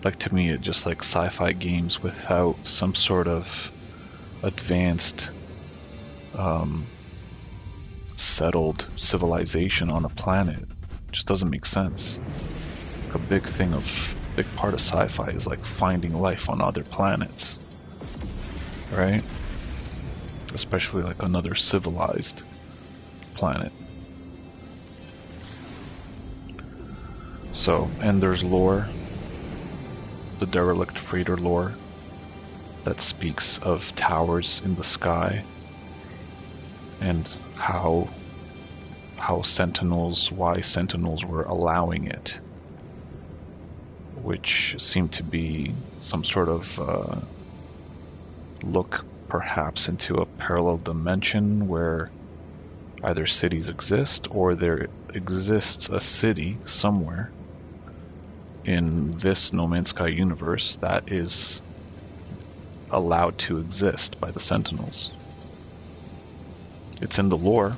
Like, to me, it just like sci-fi games without some sort of advanced, settled civilization on a planet just doesn't make sense. Like a big part of sci-fi is like finding life on other planets, right? Especially like another civilized planet. So, and there's lore, the derelict freighter lore, that speaks of towers in the sky and why Sentinels were allowing it, which seemed to be some sort of look perhaps into a parallel dimension where either cities exist or there exists a city somewhere in this No Man's Sky universe that is allowed to exist by the Sentinels. It's in the lore,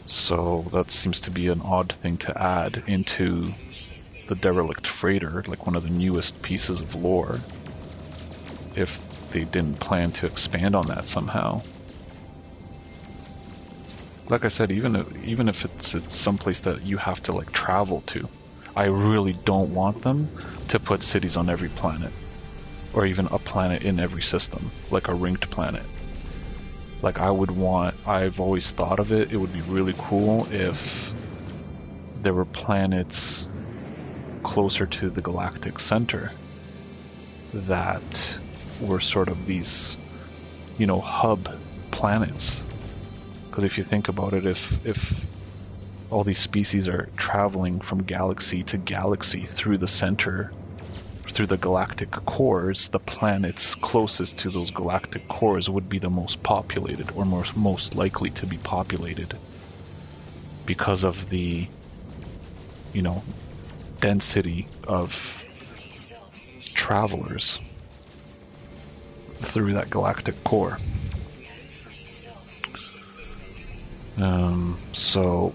so that seems to be an odd thing to add into the derelict freighter, like one of the newest pieces of lore, if they didn't plan to expand on that somehow. Like I said, even if it's someplace that you have to like travel to, I really don't want them to put cities on every planet, or even a planet in every system, like a ringed planet. Like I've always thought of it would be really cool if there were planets closer to the galactic center that were sort of these, hub planets. Because if you think about it, if all these species are traveling from galaxy to galaxy through the center through the galactic cores, the planets closest to those galactic cores would be the most populated, or most likely to be populated, because of the, you know, density of travelers through that galactic core. So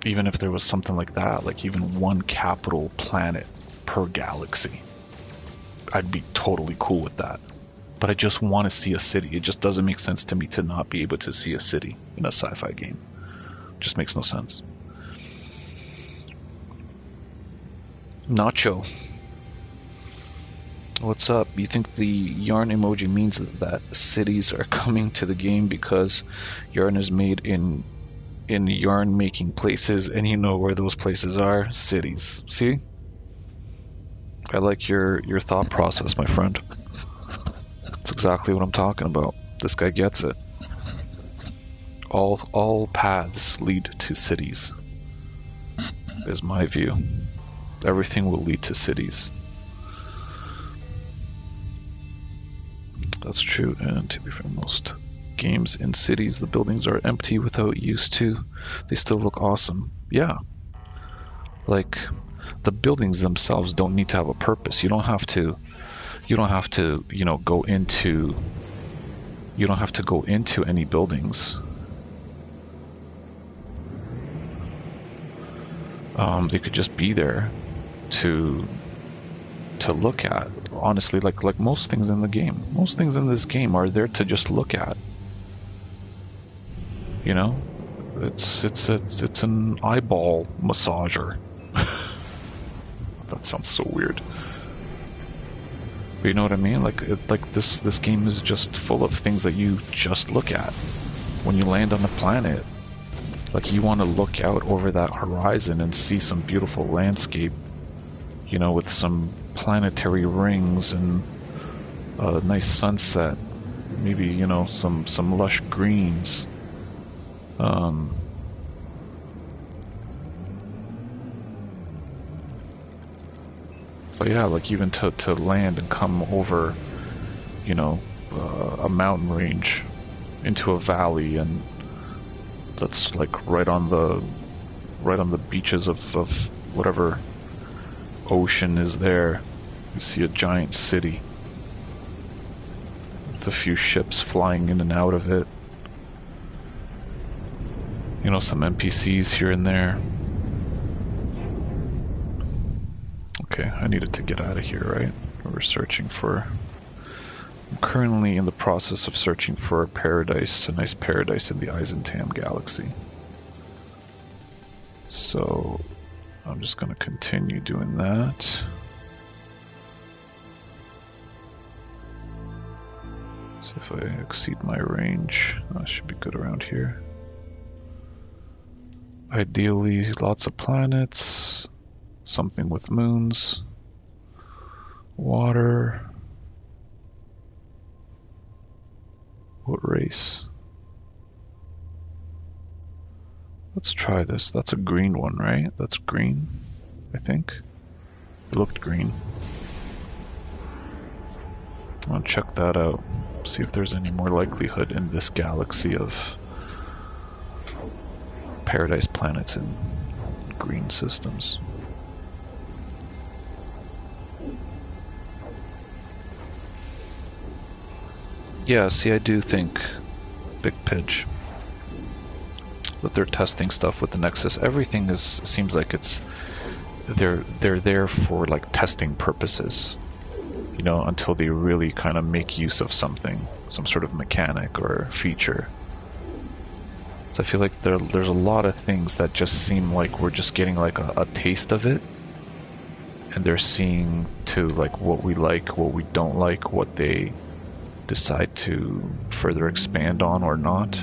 even if there was something like that, like even one capital planet per galaxy, I'd be totally cool with that. But I just want to see a city. It just doesn't make sense to me to not be able to see a city in a sci-fi game. It just makes no sense. Nacho, what's up? You think the yarn emoji means that cities are coming to the game because yarn is made in yarn making places, and you know where those places are? Cities. See? I like your thought process, my friend. That's exactly what I'm talking about. This guy gets it. All paths lead to cities, is my view. Everything will lead to cities. That's true, and to be fair, most games in cities, the buildings are empty without use to. They still look awesome. Yeah. Like, the buildings themselves don't need to have a purpose. You don't have to, you don't have to go into any buildings. They could just be there to look at. Honestly, like most things in the game. Most things in this game are there to just look at. You know? It's an eyeball massager. That sounds so weird. But you know what I mean? Like this game is just full of things that you just look at. When you land on the planet, like you want to look out over that horizon and see some beautiful landscape, you know, with some planetary rings and a nice sunset, maybe, you know, some lush greens. But yeah, like even to land and come over, you know, a mountain range into a valley, and that's like right on the beaches of whatever ocean is there. You see a giant city with a few ships flying in and out of it. You know, some NPCs here and there. Okay, I needed to get out of here, right? I'm currently in the process of searching for a nice paradise in the Eisentam galaxy. So I'm just going to continue doing that. So if I exceed my range, I should be good around here. Ideally, lots of planets, something with moons, water. What race? Let's try this. That's a green one, right? That's green, I think. It looked green. I'll check that out. See if there's any more likelihood in this galaxy of paradise planets in green systems. Yeah, see, I do think, Big Pidge, that they're testing stuff with the Nexus. Everything seems like they're there for like testing purposes, you know, until they really kind of make use of something, some sort of mechanic or feature. So I feel like there's a lot of things that just seem like we're just getting like a taste of it, and they're seeing to like what we like, what we don't like, what they decide to further expand on or not.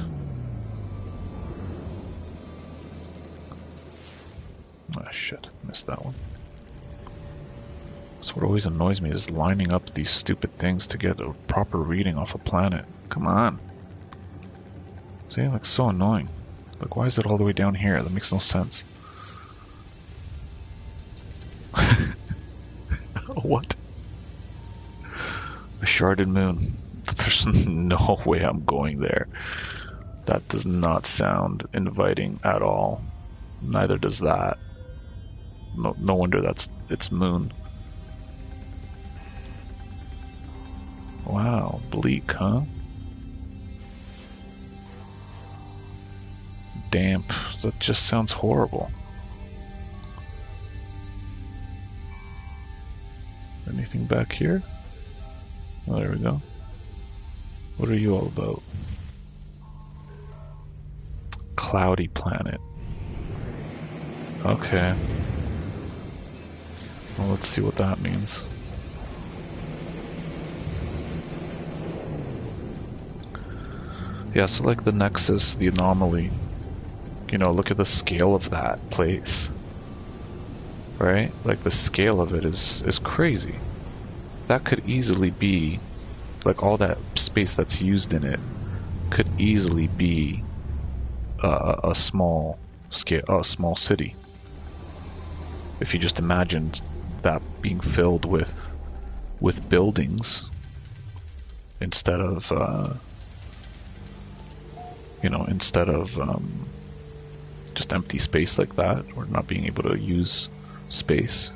Ah, shit, missed that one. That's what always annoys me, is lining up these stupid things to get a proper reading off a planet. Come on. See, like, so annoying. Like, why is it all the way down here? That makes no sense. sharded moon. There's no way I'm going there. That does not sound inviting at all. Neither does that. No wonder it's moon. Wow, bleak, huh? Damp. That just sounds horrible. Anything back here? Oh, there we go. What are you all about? Cloudy planet. Okay. Well, let's see what that means. Yeah, so like the Nexus, the anomaly, look at the scale of that place. Right? Like the scale of it is crazy. That could easily be, like all that space that's used in it could easily be a small scale, a small city. If you just imagined that being filled with buildings instead of just empty space like that, or not being able to use space.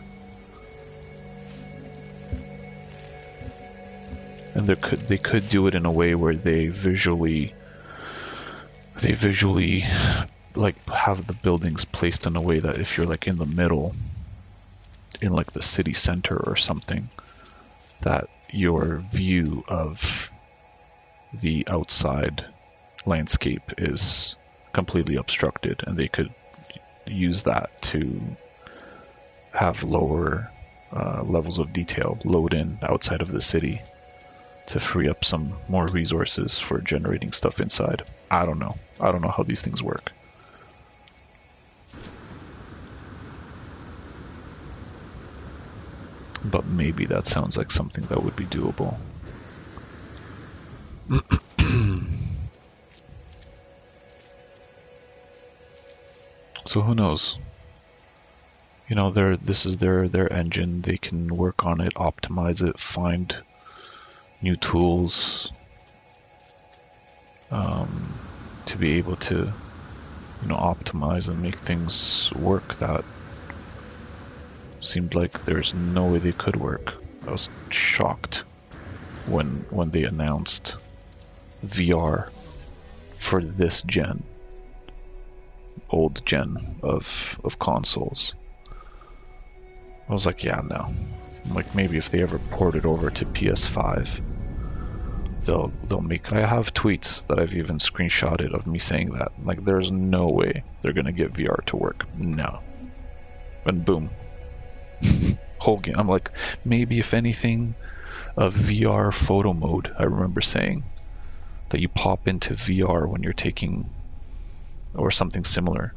And they could do it in a way where they visually like have the buildings placed in a way that if you're like in the middle, in like the city center or something, that your view of the outside landscape is completely obstructed, and they could use that to have lower levels of detail load in outside of the city to free up some more resources for generating stuff inside. I don't know how these things work. But maybe that sounds like something that would be doable. So who knows? This is their engine. They can work on it, optimize it, find new tools to be able to, optimize and make things work that seemed like there's no way they could work. I was shocked when they announced VR for this gen, old gen of consoles. I was like, yeah, no. Like maybe if they ever port it over to PS5, they'll make. I have tweets that I've even screenshotted of me saying that. Like, there's no way they're gonna get VR to work. No. And boom. Whole game. I'm like, maybe if anything, a VR photo mode. I remember saying that you pop into VR when you're taking, or something similar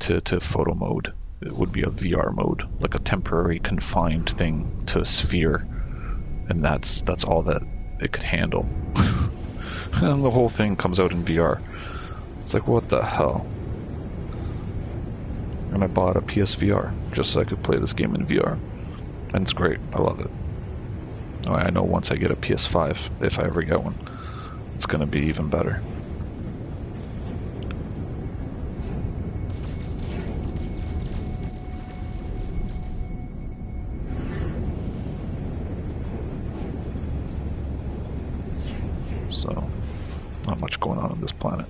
to photo mode. It would be a VR mode, like a temporary confined thing to a sphere, and that's all that it could handle. And the whole thing comes out in VR. It's like, what the hell? And I bought a PSVR just so I could play this game in VR, and it's great. I love it. I know once I get a PS5, if I ever get one, it's gonna be even better. So, not much going on this planet.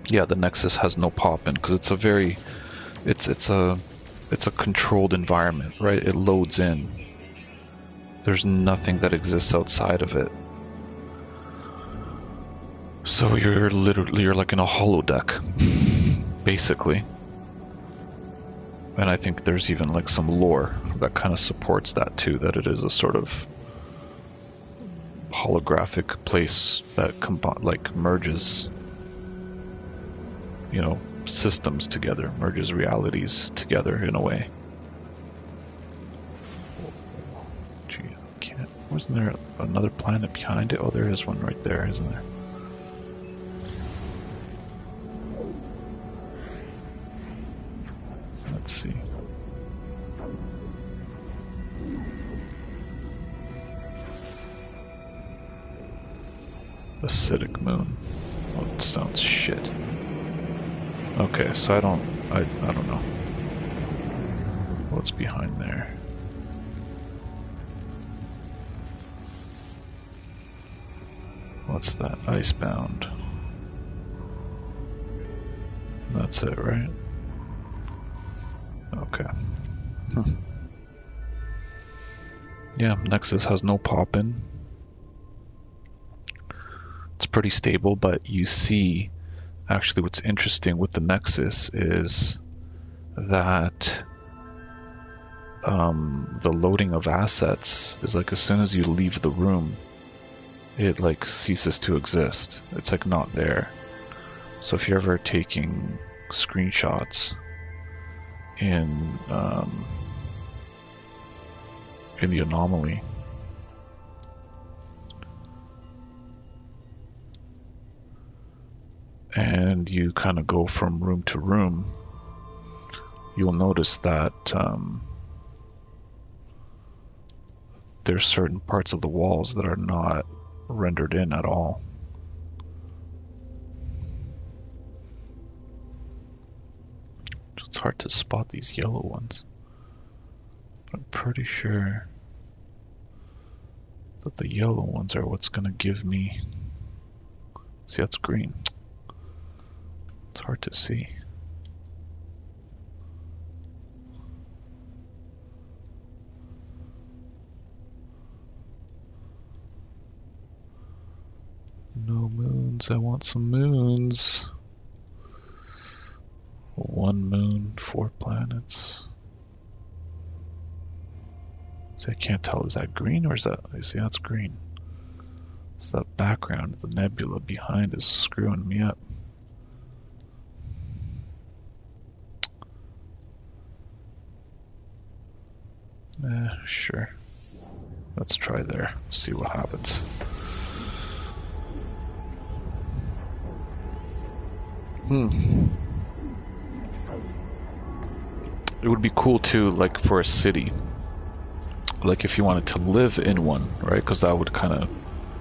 Yeah, the Nexus has no pop-in because it's a very, it's a controlled environment, right? It loads in. There's nothing that exists outside of it. So you're like in a holodeck, basically. And I think there's even like some lore that kind of supports that too, that it is a sort of holographic place that merges, systems together, merges realities together in a way. Gee, wasn't there another planet behind it? Oh, there is one right there, isn't there? Let's see. Acidic moon. Oh, it sounds shit. Okay, so I don't know. What's behind there? What's that? Icebound. That's it, right? Okay. Yeah, Nexus has no pop-in. It's pretty stable, but you see, actually what's interesting with the Nexus is that the loading of assets is like as soon as you leave the room, it like ceases to exist. It's like not there. So if you're ever taking screenshots in the anomaly, and you kind of go from room to room, you'll notice that there's certain parts of the walls that are not rendered in at all. It's hard to spot these yellow ones. But I'm pretty sure that the yellow ones are what's going to give me... See, that's green. It's hard to see. No moons, I want some moons. 1 moon, 4 planets. See, I can't tell, is that green or is that... I see, that's green. It's that background, the nebula behind is screwing me up. Sure. Let's try there, see what happens. It would be cool too, like for a city. Like if you wanted to live in one, right? Because that would kind of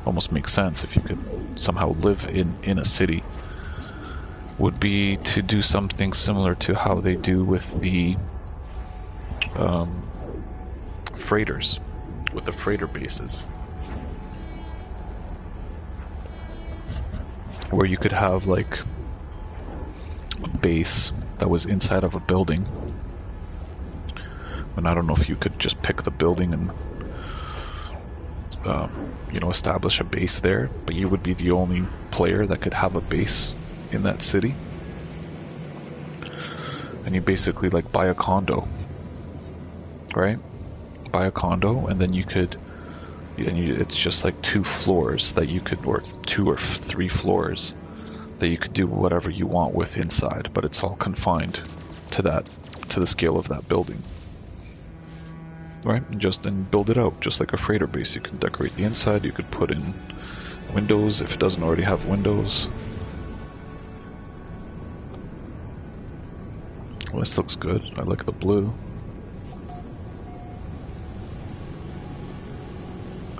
almost make sense if you could somehow live in a city. Would be to do something similar to how they do with the freighters, with the freighter bases, where you could have like a base that was inside of a building. And I don't know if you could just pick the building and establish a base there, but you would be the only player that could have a base in that city. And you basically like buy a condo, right? Buy a condo, and then you could, it's just like 2 floors that you could, or 2 or 3 floors that you could do whatever you want with inside, but it's all confined to the scale of that building. Right? And build it out, just like a freighter base. You can decorate the inside, you could put in windows if it doesn't already have windows. Well, this looks good. I like the blue.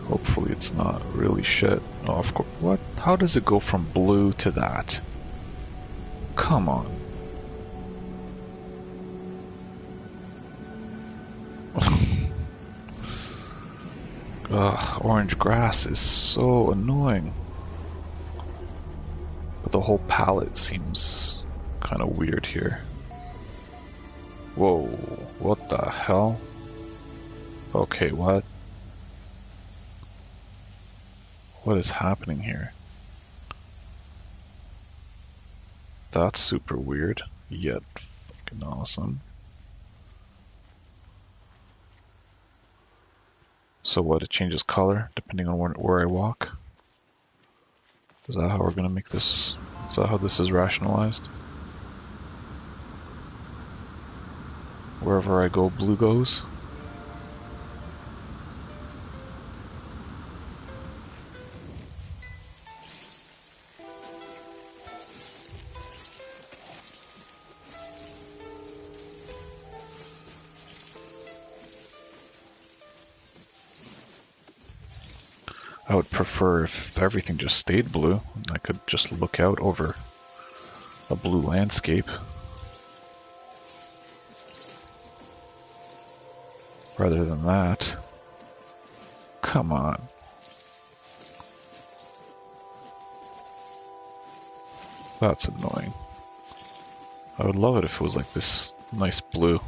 Hopefully it's not really shit. Oh, of course. What? How does it go from blue to that? Come on. Ugh, orange grass is so annoying. But the whole palette seems kind of weird here. Whoa, what the hell? Okay, what? What is happening here? That's super weird, yet fucking awesome. So what, it changes color depending on where I walk? Is that how we're gonna make this? Is that how this is rationalized? Wherever I go, blue goes? I would prefer if everything just stayed blue and I could just look out over a blue landscape rather than that. Come on. That's annoying. I would love it if it was like this nice blue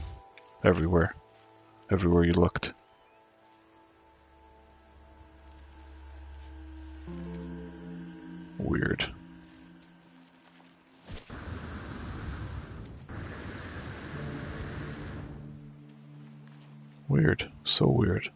everywhere you looked. Weird. Weird. So weird.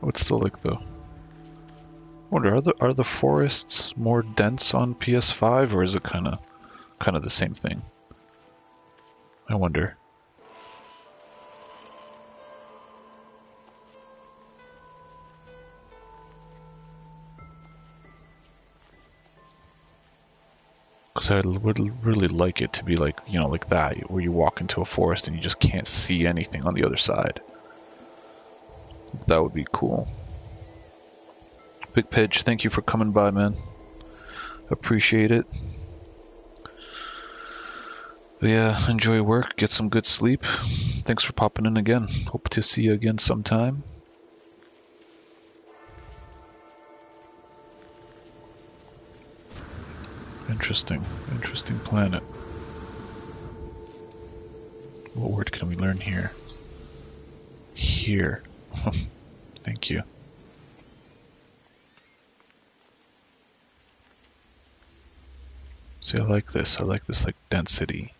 What's still like the... I wonder, are the forests more dense on PS5 or is it kind of the same thing? I wonder. Because I would really like it to be like, you know, like that, where you walk into a forest and you just can't see anything on the other side. That would be cool. Big Pidge, thank you for coming by, man. Appreciate it. But yeah, enjoy work, get some good sleep. Thanks for popping in again. Hope to see you again sometime. Interesting planet. What word can we learn here? Here. Thank you. See, I like this like density.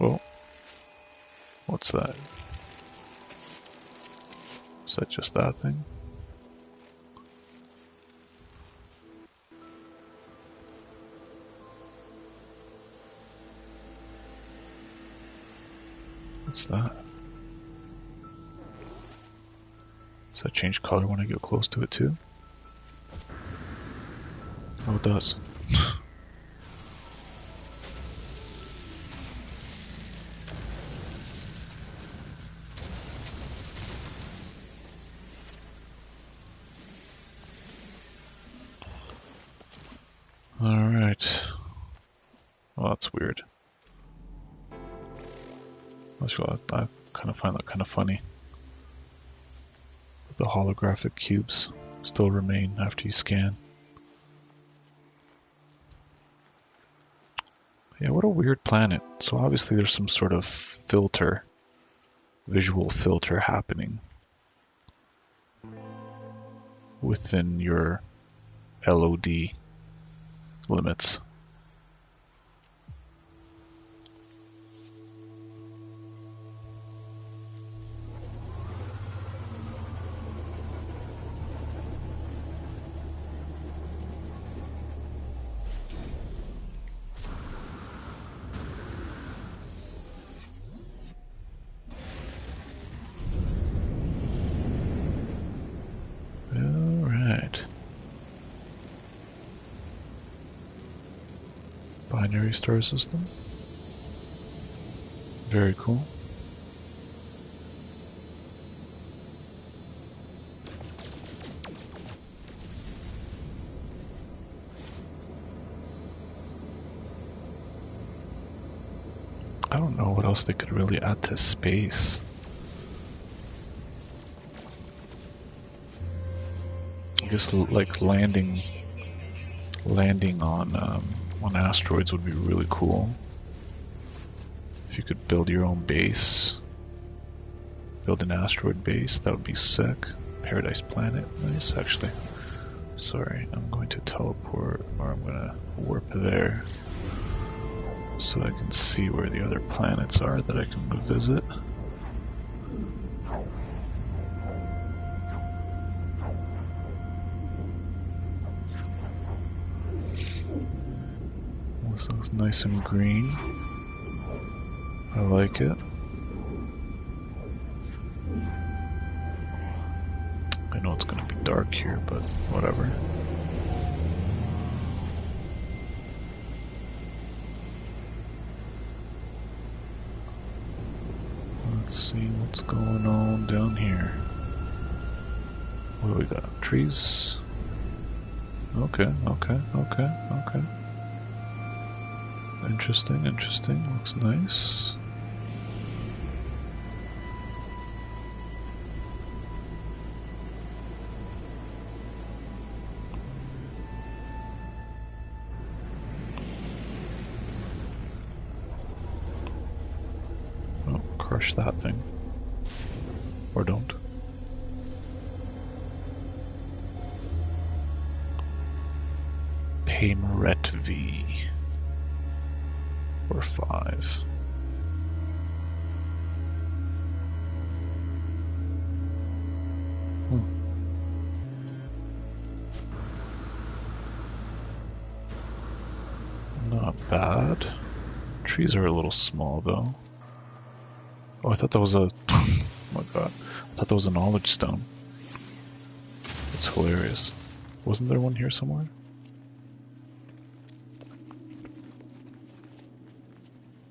Oh, what's that? Is that just that thing? What's that? Does that change color when I get close to it too? Oh, it does. Alright. Well, that's weird. I kind of find that kind of funny. The holographic cubes still remain after you scan. Yeah, what a weird planet. So obviously there's some sort of filter, visual filter happening within your LOD limits. Binary star system. Very cool. I don't know what else they could really add to space. I guess like landing on asteroids would be really cool. If you could build your own base, build an asteroid base, that would be sick. Paradise planet, nice actually. Sorry, I'm going to teleport, or I'm going to warp there so I can see where the other planets are that I can go visit. This looks nice and green. I like it. I know it's going to be dark here, but whatever. Let's see what's going on down here. What do we got? Trees? Okay. Interesting. Looks nice. Oh, crush that thing. Or don't. Paymaret V. Or 5. Not bad. Trees are a little small though. Oh, I thought that was a... oh my god. I thought that was a knowledge stone. That's hilarious. Wasn't there one here somewhere?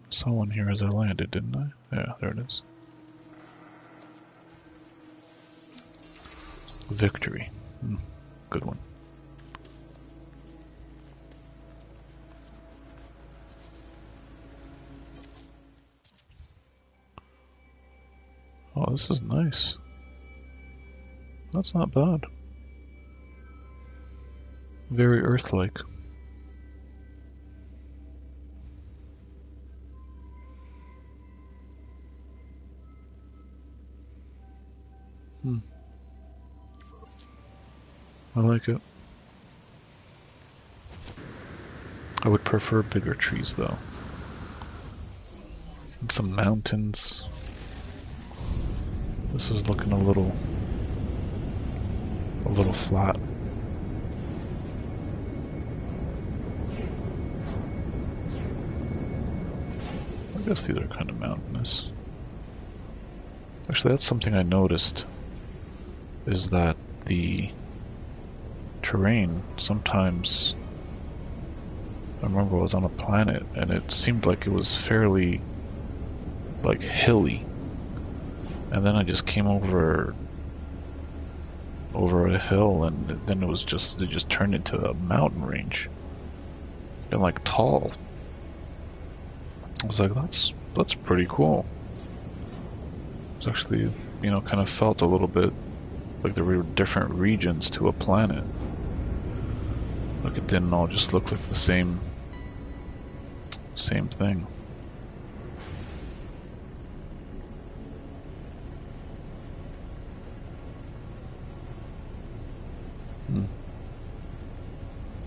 Saw one here as I landed, didn't I? Yeah, there it is. Victory. Good one. Oh, this is nice. That's not bad. Very Earth-like. I like it. I would prefer bigger trees though. And some mountains. This is looking a little flat. I guess these are kind of mountainous. Actually, that's something I noticed, is that the terrain sometimes... I remember I was on a planet and it seemed like it was fairly like hilly, and then I just came over a hill and then it just turned into a mountain range and like tall. I was like, that's pretty cool. It's actually, you know, kind of felt a little bit like there were different regions to a planet. Like it didn't all just look like the same thing.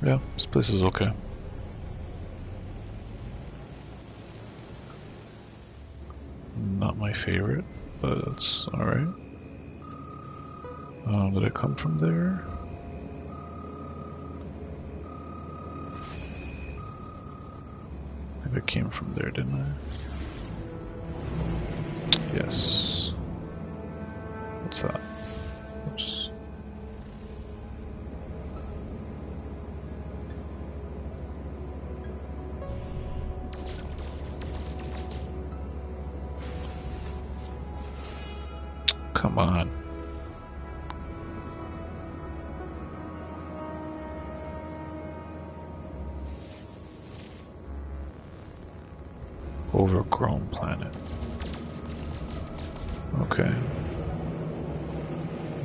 Yeah, this place is okay. Not my favorite, but it's alright. Did I come from there? I think I came from there, didn't I? Yes. What's that? Oops. Come on. Overgrown planet. Okay.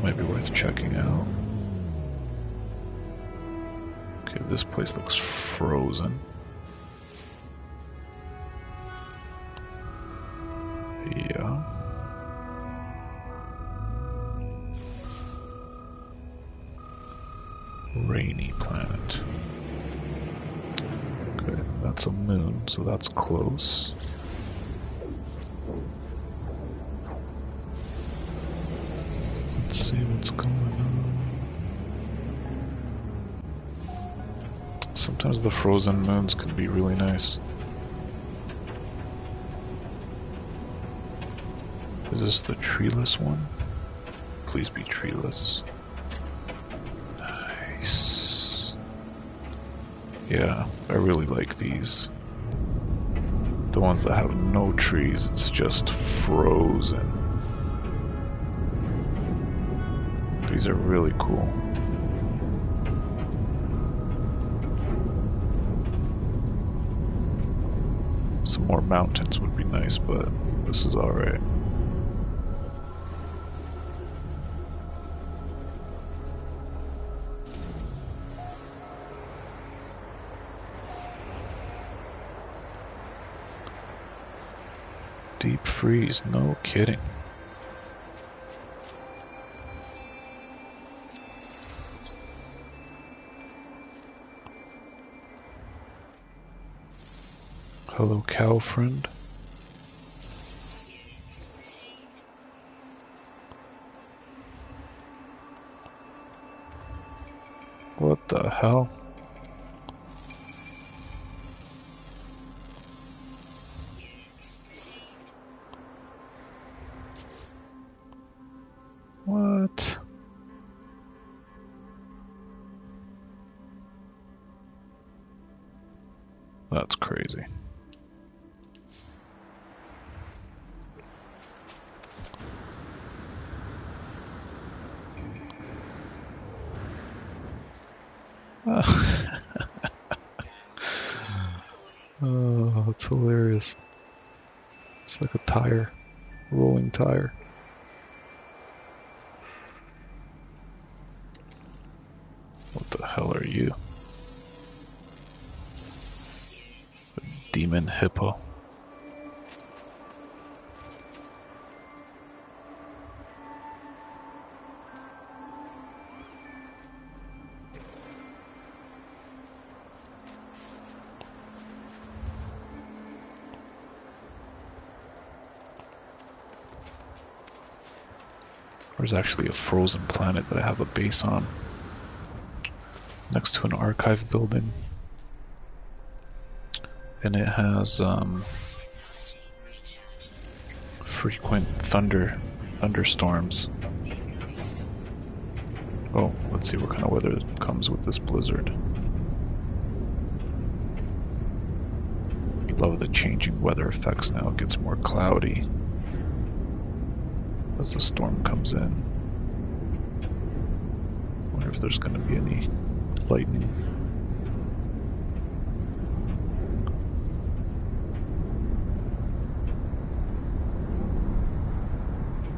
Might be worth checking out. Okay, this place looks frozen. Yeah. Rainy planet. Okay, that's a moon, so that's close. Let's see what's going on. Sometimes the frozen moons can be really nice. Is this the treeless one? Please be treeless. Nice. Yeah, I really like these. The ones that have no trees, it's just frozen. These are really cool. Some more mountains would be nice, but this is alright. Deep freeze, no kidding. Hello, cow friend. What the hell? What? That's crazy. Oh, that's hilarious. It's like a tire, rolling tire. What the hell are you? A demon hippo. There's actually a frozen planet that I have a base on, next to an archive building, and it has frequent thunderstorms. Oh, let's see what kind of weather comes with this blizzard. Love the changing weather effects now. It gets more cloudy as the storm comes in. Wonder if there's going to be any lightning.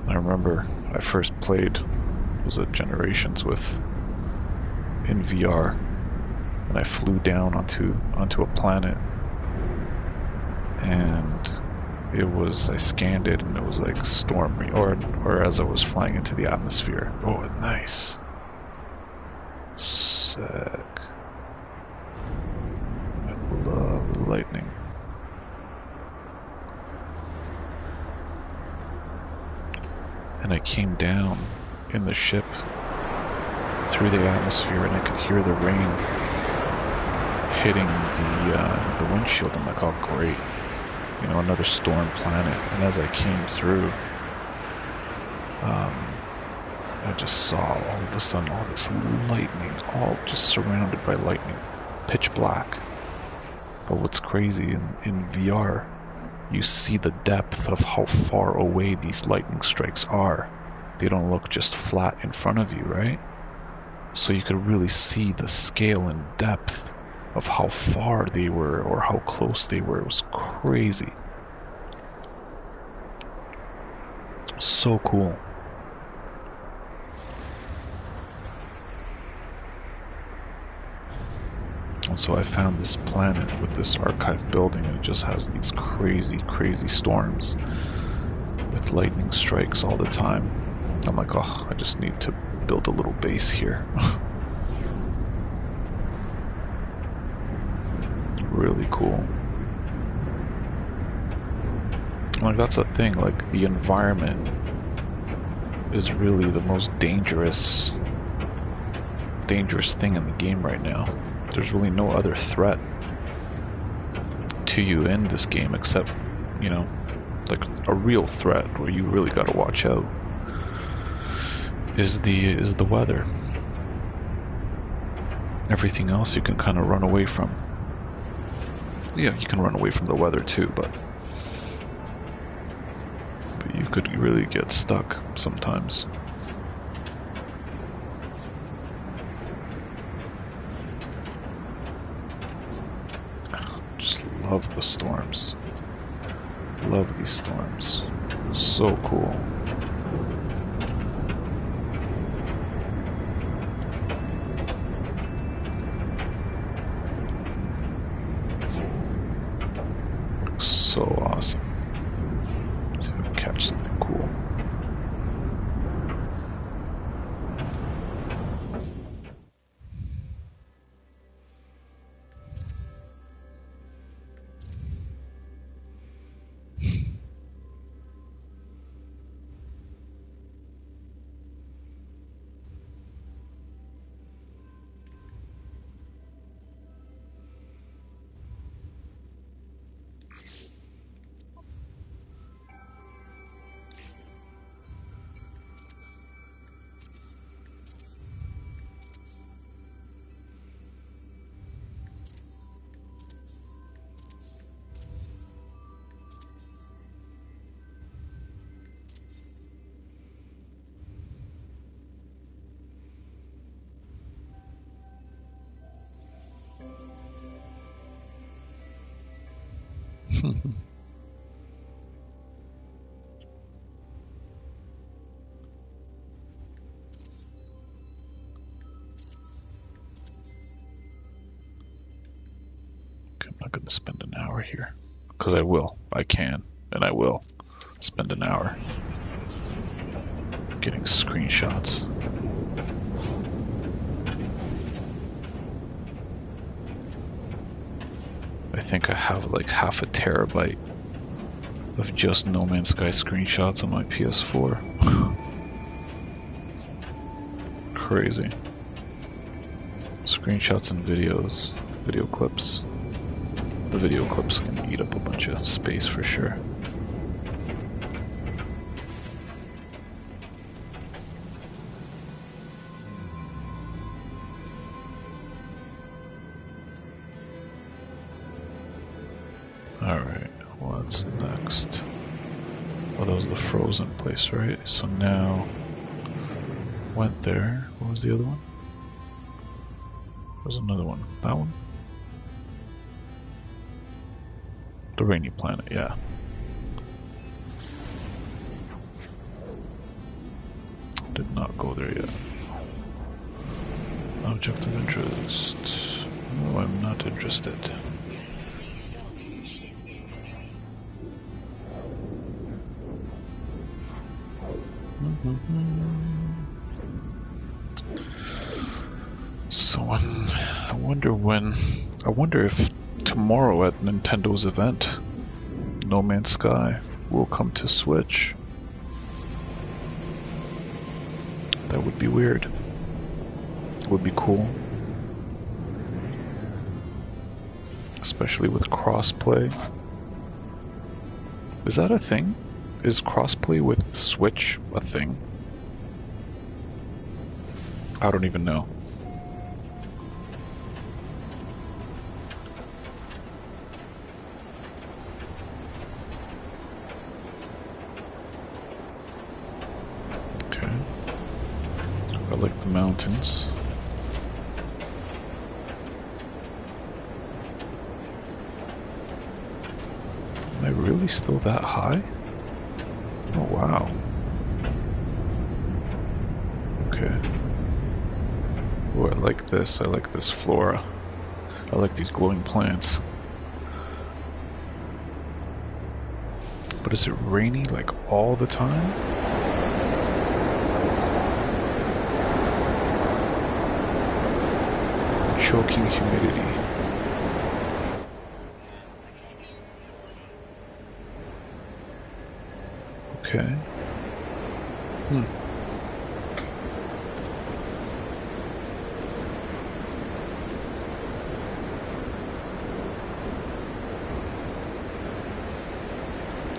I remember I first played, was at Generations in VR, and I flew down onto a planet, and I scanned it, and it was like stormy, or as I was flying into the atmosphere. Oh, nice. Sick. I love lightning. And I came down in the ship through the atmosphere, and I could hear the rain hitting the windshield. I'm like, oh great, you know, another storm planet. And as I came through, I just saw all of a sudden all this lightning, all just surrounded by lightning, pitch black. But what's crazy, in VR, you see the depth of how far away these lightning strikes are. They don't look just flat in front of you, right? So you could really see the scale and depth of how far they were or how close they were. It was crazy. So cool. And so I found this planet with this archive building, and it just has these crazy, crazy storms with lightning strikes all the time. I'm like, oh, I just need to build a little base here. really cool. Like, that's the thing, like, the environment is really the most dangerous thing in the game right now. There's really no other threat to you in this game except, you know, like a real threat where you really gotta watch out is the weather. Everything else you can kind of run away from. Yeah, you can run away from the weather too, but you could really get stuck sometimes. Just love the storms. Love these storms. So cool. So awesome. Let's see if we can catch something cool. I'm not going to spend an hour here. Because I will. I can. And I will spend an hour getting screenshots. I think I have like half a terabyte of just No Man's Sky screenshots on my PS4. Crazy. Screenshots and videos. Video clips. The video clips can eat up a bunch of space for sure. Alright, what's next? Oh, that was the frozen place, right? So now, went there. What was the other one? There was another one. That one? The rainy planet, yeah. Did not go there yet. Object of interest. No, I'm not interested. So I wonder if tomorrow at Nintendo's event, No Man's Sky will come to Switch. That would be weird. Would be cool. Especially with crossplay. Is that a thing? Is crossplay with Switch a thing? I don't even know. Okay. I like the mountains. Am I really still that high? Oh wow. Okay. Oh, I like this. I like this flora. I like these glowing plants. But is it rainy like all the time? Choking humidity.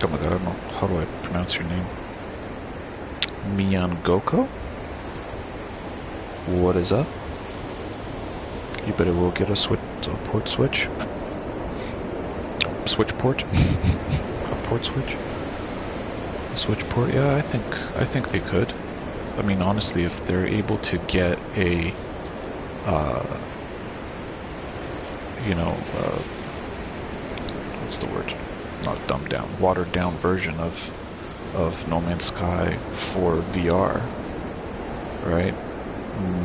Oh my god, I don't know. How do I pronounce your name? Miyangoko? What is up? You better will get a port switch. Switch port? A port switch? A switch port? Yeah, I think they could. I mean, honestly, if they're able to get a, what's the word? Not dumbed down, watered down version of No Man's Sky for VR, right?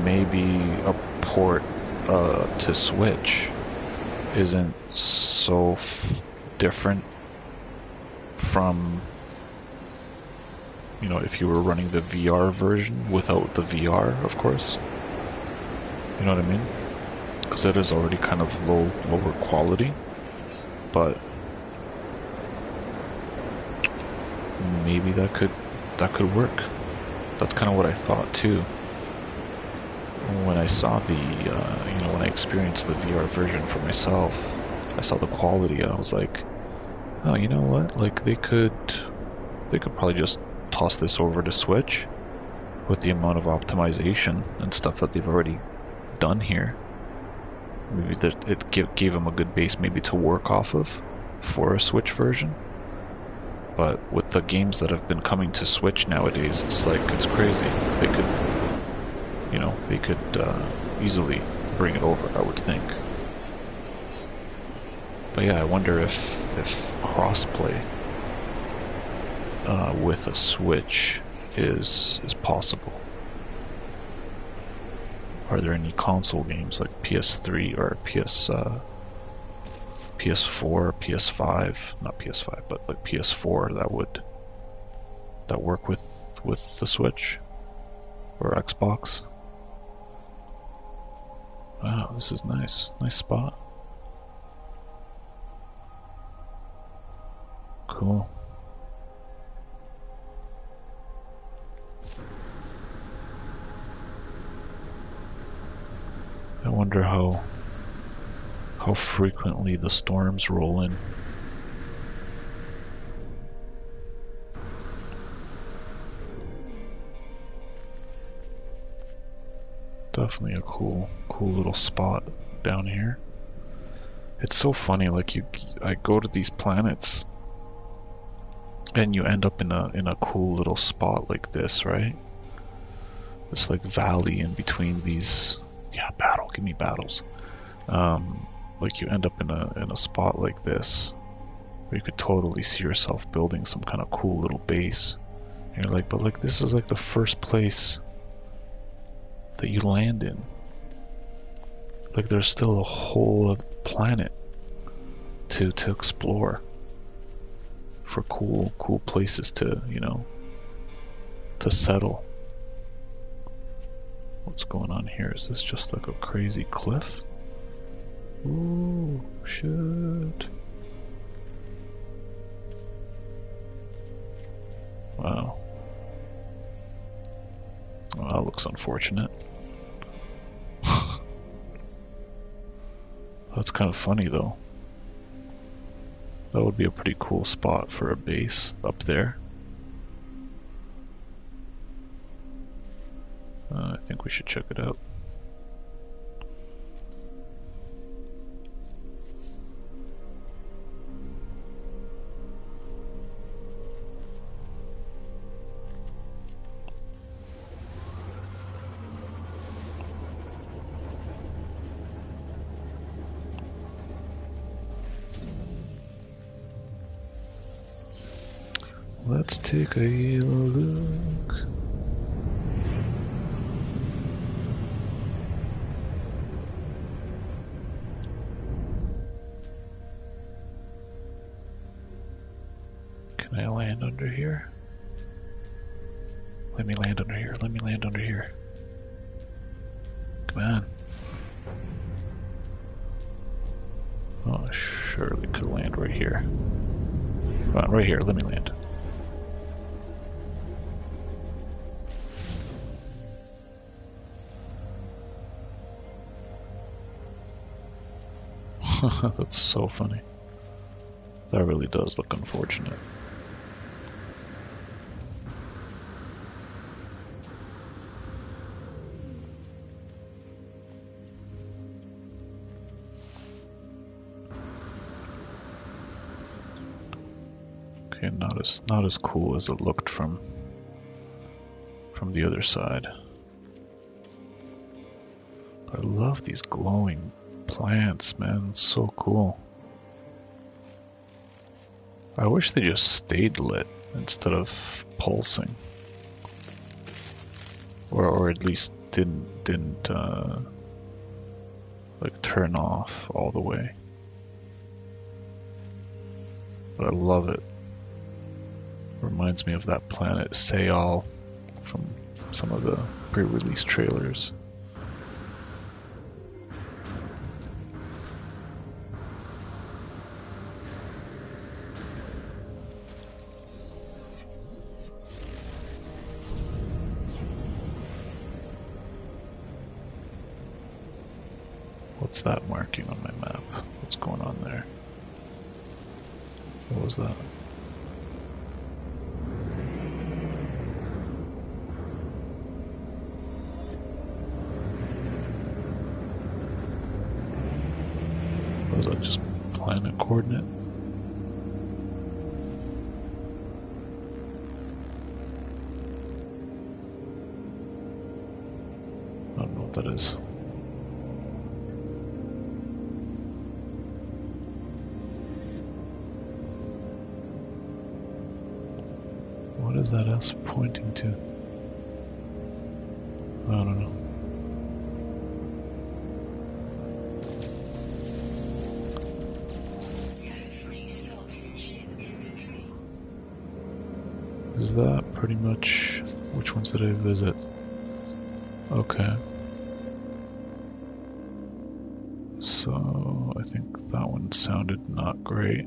Maybe a port to Switch isn't so different from, if you were running the VR version without the VR, of course. You know what I mean? Because it is already kind of lower quality, but maybe that could work. That's kind of what I thought too. When I saw when I experienced the VR version for myself, I saw the quality and I was like, oh, you know what? Like they could probably just toss this over to Switch with the amount of optimization and stuff that they've already done here. Maybe that it gave them a good base maybe to work off of for a Switch version. But with the games that have been coming to Switch nowadays, it's crazy. They could easily bring it over, I would think. But yeah, I wonder if crossplay with a Switch is possible. Are there any console games like PS3 or PS4, PS5, not PS5, but like PS4 that work with the Switch or Xbox? Wow, this is nice. Nice spot. Cool. I wonder how frequently the storms roll in. Definitely a cool little spot down here. It's so funny, like I go to these planets and you end up in a cool little spot like this, right? This like valley in between these. Yeah, battle. Give me battles. Like you end up in a spot like this where you could totally see yourself building some kind of cool little base. And you're like, but like this is like the first place that you land in. Like there's still a whole planet to explore for cool places to to settle. What's going on here? Is this just like a crazy cliff? Ooh, shit. Wow. Well, that looks unfortunate. That's kind of funny though. That would be a pretty cool spot for a base up there. I think we should check it out. Let's take a look. Can I land under here? Let me land under here. Let me land under here. Come on. Oh, I surely could land right here. Come on, right here. Let me land. That's so funny. That really does look unfortunate. Okay, not as cool as it looked from the other side. I love these glowing plants, man. It's so cool. I wish they just stayed lit instead of pulsing, or at least didn't like turn off all the way. But I love it. Reminds me of that planet Sayal from some of the pre-release trailers. What's that marking on my map? What's going on there? What was that? Was that just planet coordinate? I don't know what that is. What is that S pointing to? I don't know. Is that pretty much... Which ones did I visit? Okay. So, I think that one sounded not great.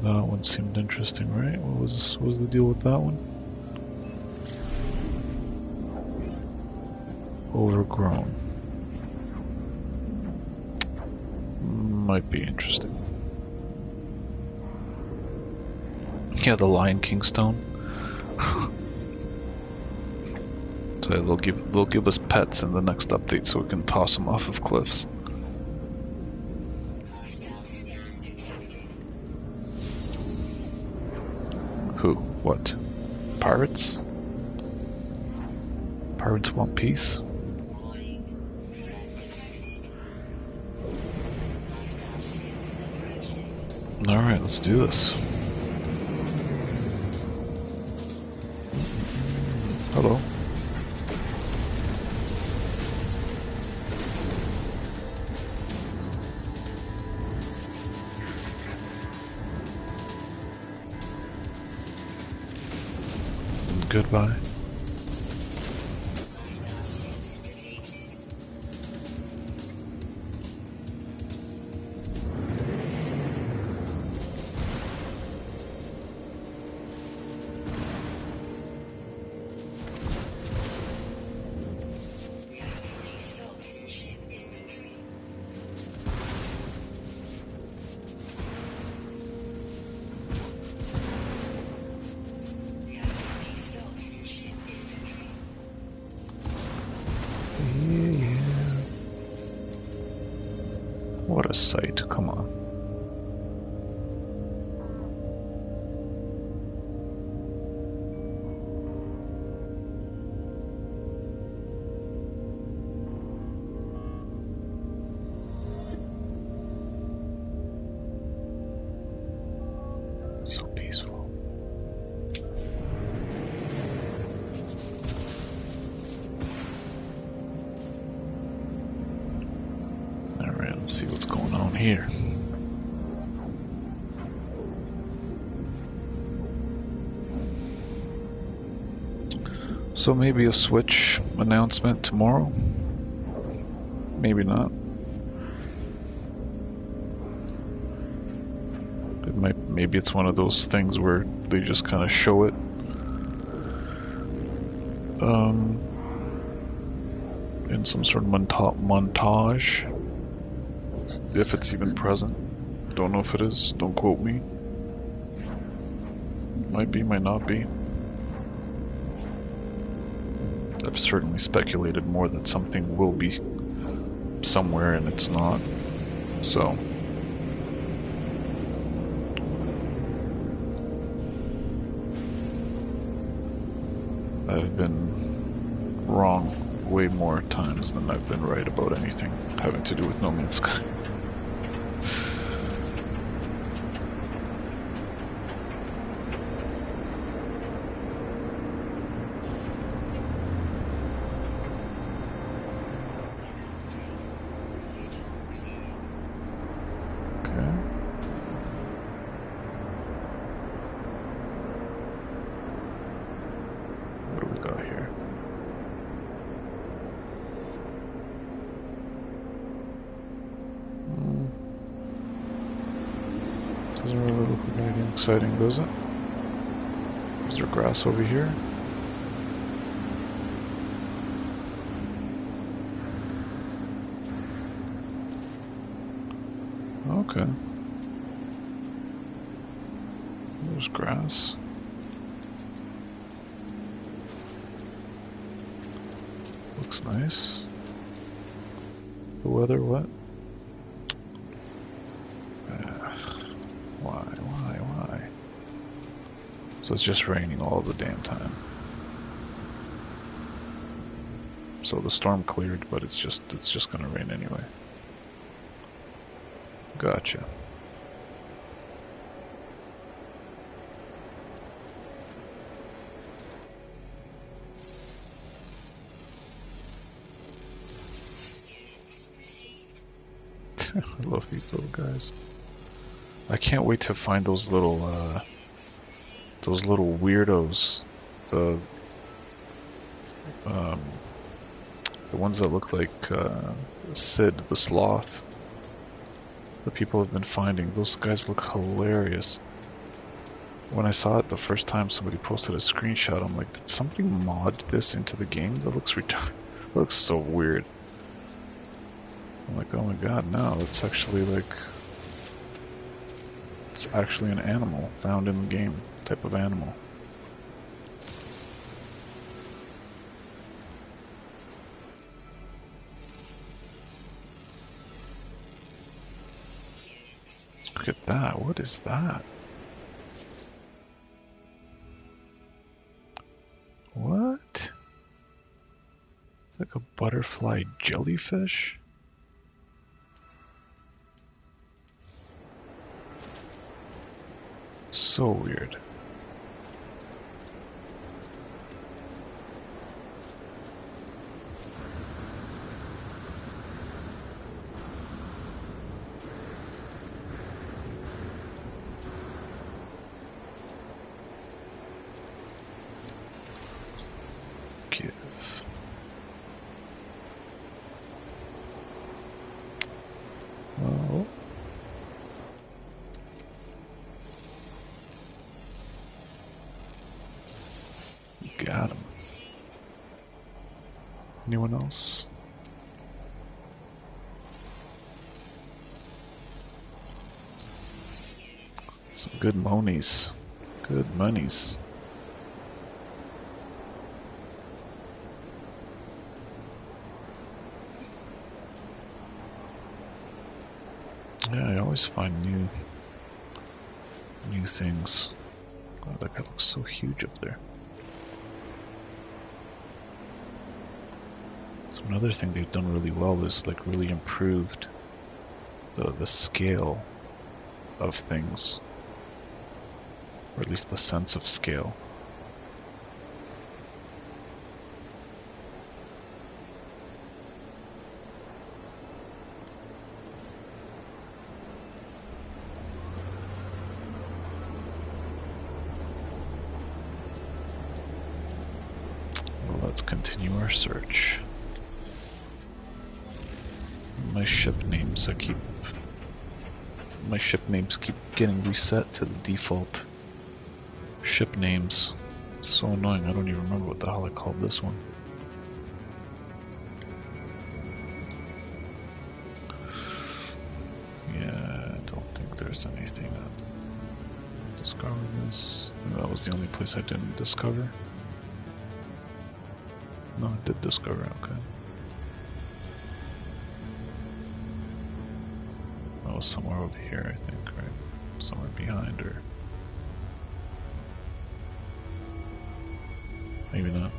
That one seemed interesting, right? What was the deal with that one? Overgrown. Might be interesting. Yeah, the Lion King stone. So they'll give us pets in the next update, so we can toss them off of cliffs. Who? What? Pirates? Pirates want peace? Alright, let's do this. Hello. Goodbye. What a sight, come on. So peaceful. Alright, let's see what's going on here. So maybe a Switch announcement tomorrow? Maybe not. Maybe it's one of those things where they just kind of show it in some sort of montage, if it's even present. Don't know if it is, don't quote me. Might be, might not be. I've certainly speculated more that something will be somewhere and it's not. So I've been wrong way more times than I've been right about anything having to do with No Man's Sky. Doesn't really look like anything exciting, does it? Is there grass over here? Okay. There's grass. Looks nice. The weather, what? Why? So it's just raining all the damn time. So the storm cleared, but it's just gonna rain anyway. Gotcha. I love these little guys. I can't wait to find those little weirdos. The ones that look like Sid the Sloth. The people have been finding. Those guys look hilarious. When I saw it the first time, somebody posted a screenshot. I'm like, did somebody mod this into the game? That looks retarded. Looks so weird. I'm like, oh my god, no, it's actually like, it's actually an animal found in the game, type of animal. Look at that, what is that? What? It's like a butterfly jellyfish? So weird. Give. Oh. Got him. Anyone else? Some good monies. Good monies. Yeah, I always find new things. Oh, that guy looks so huge up there. So another thing they've done really well is like really improved the scale of things, or at least the sense of scale. Well, let's continue our search. My ship names keep getting reset to the default ship names. It's so annoying, I don't even remember what the hell I called this one. Yeah, I don't think there's anything that discovered this. That was the only place I didn't discover. No, I did discover, okay. it was somewhere over here, I think, right? Somewhere behind, or maybe not.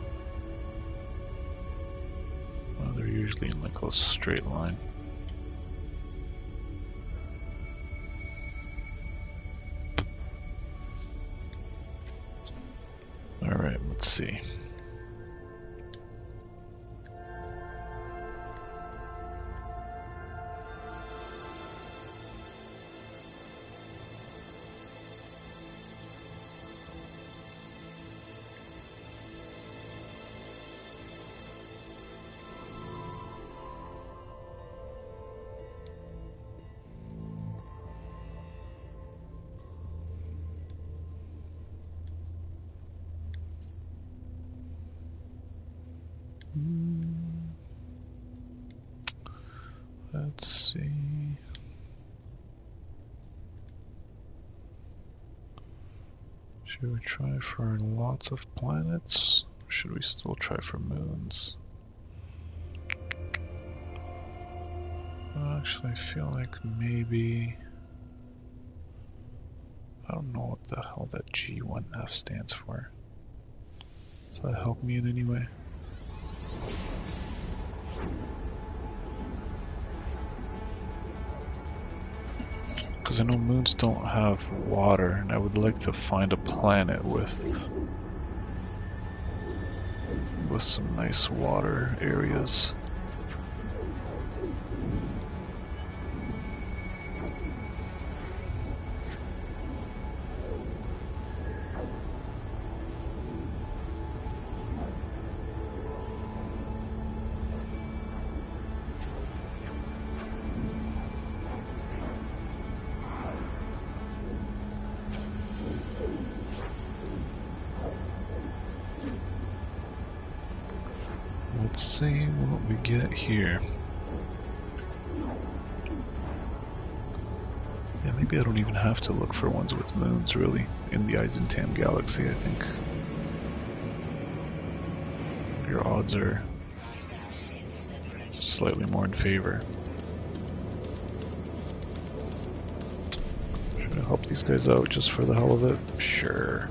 Well, they're usually in like a straight line. Alright, let's see. Let's see. Should we try for lots of planets? Or should we still try for moons? Actually, I feel like maybe... I don't know what the hell that G1F stands for. Does that help me in any way? Because I know moons don't have water, and I would like to find a planet with some nice water areas. Let's see what we get here. Yeah, maybe I don't even have to look for ones with moons, really, in the Eisentam galaxy, I think. Your odds are slightly more in favor. Should I help these guys out just for the hell of it? Sure.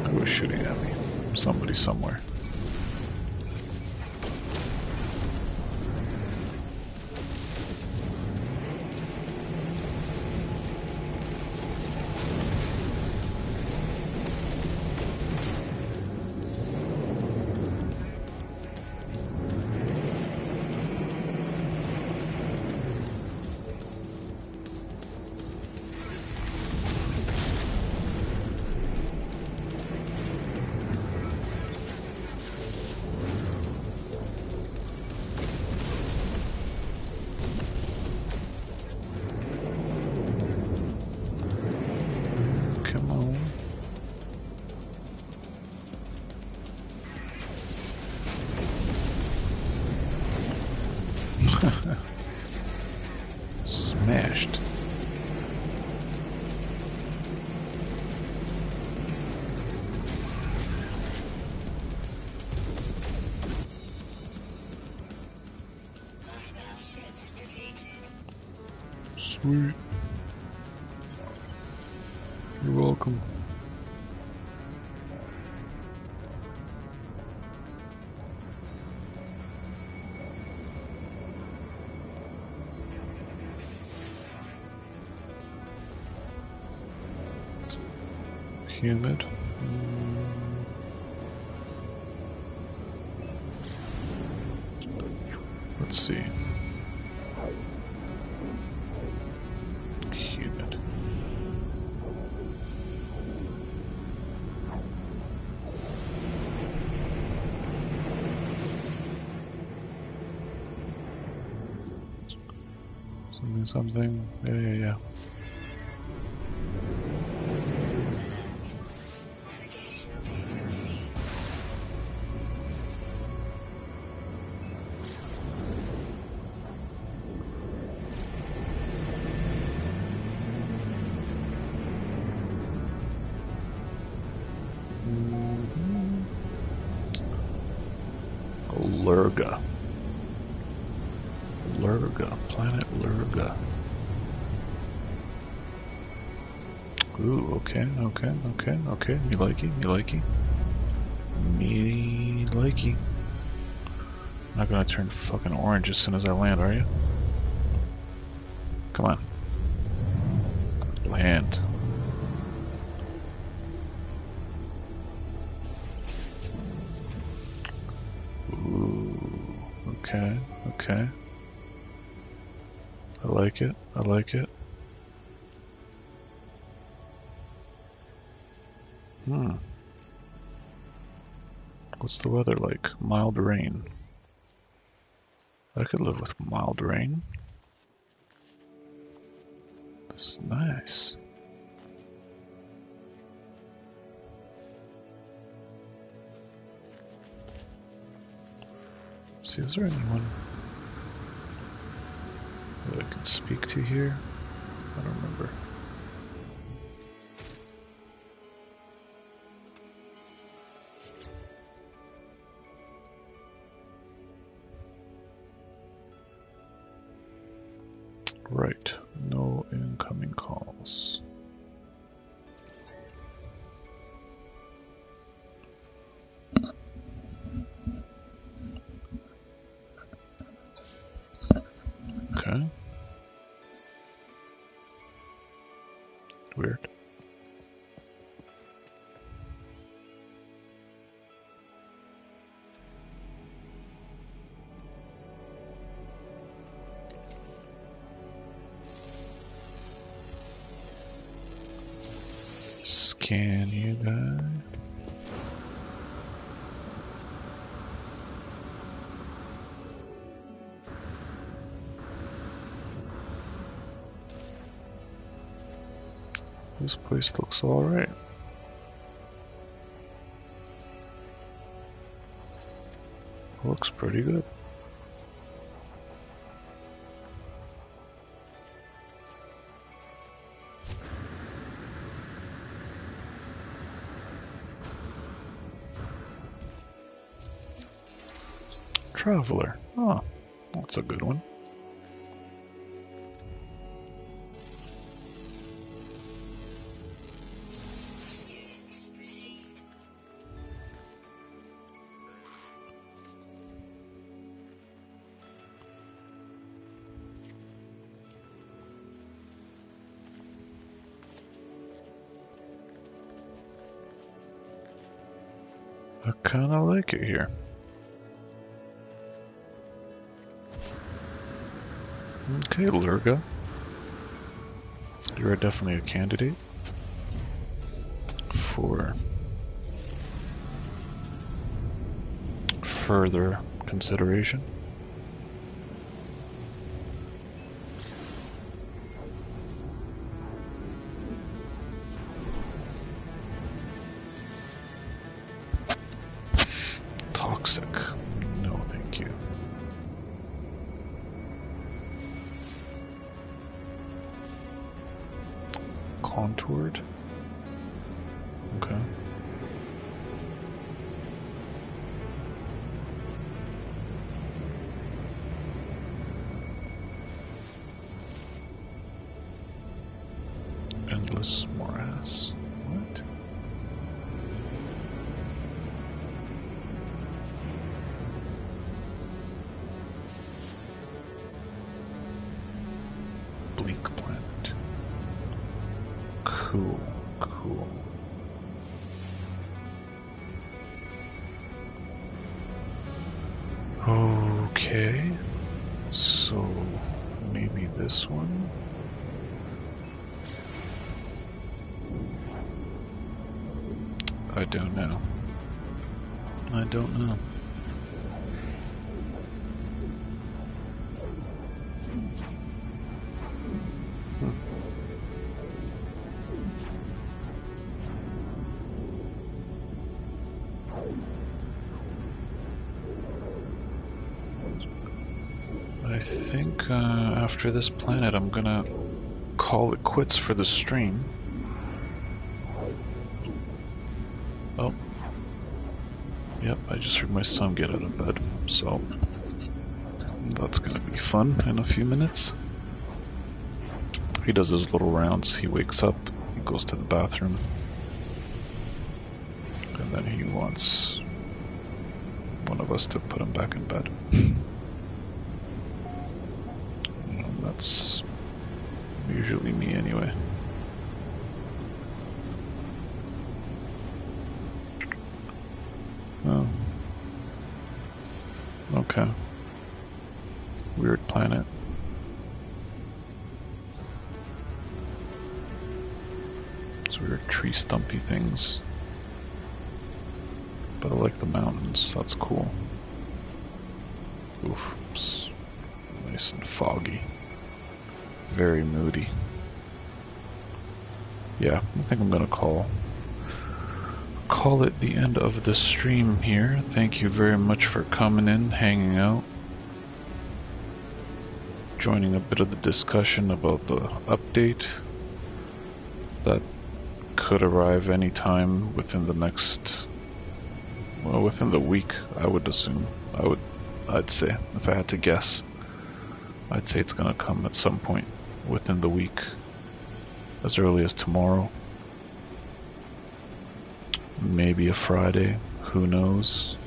Who was shooting at me? Somebody somewhere. Come on. Smashed. Sweet. You're welcome. Humid. Let's see. Humid. Something. Yeah. Lurga. Lurga, planet Lurga. Ooh, okay. Me likey. Not gonna turn fucking orange as soon as I land, are you? Come on. Land. Ooh, okay. I like it. What's the weather like? Mild rain. I could live with mild rain. This is nice. See, is there anyone that I can speak to here? I don't remember. Right, no incoming calls. Okay. Weird. Scan you guys. This place looks alright. Looks pretty good. Traveler. Oh, that's a good one. I kinda like it here. Okay, Lurga. You're definitely a candidate for further consideration. Toxic. No, thank you. Contoured. Okay. Endless morass. What? Bleak planet. Cool. Okay. So maybe this one? I don't know. I think after this planet I'm gonna call it quits for the stream. Oh. Yep, I just heard my son get out of bed, so that's gonna be fun in a few minutes. He does his little rounds. He wakes up, he goes to the bathroom, and then he wants one of us to put him back in bed. And that's usually me anyway. Oh. Okay. Weird planet. It's weird tree stumpy things. But I like the mountains, that's cool. Oof, it's nice and foggy. Very moody. Yeah, I think I'm gonna call it the end of the stream here. Thank you very much for coming in, hanging out, joining a bit of the discussion about the update that could arrive anytime within the next, well, within the week, I would assume. I'd say, if I had to guess, I'd say it's gonna come at some point within the week, as early as tomorrow. Maybe a Friday, who knows?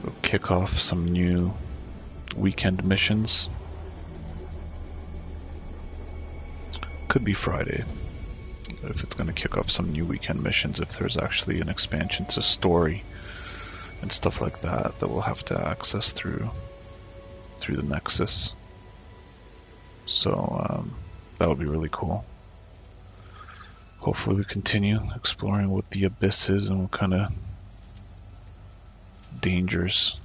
We'll kick off some new weekend missions. Could be Friday, if it's going to kick off some new weekend missions, if there's actually an expansion to story and stuff like that that we'll have to access through the Nexus. So that would be really cool. Hopefully we continue exploring what the abyss is and what kind of dangers,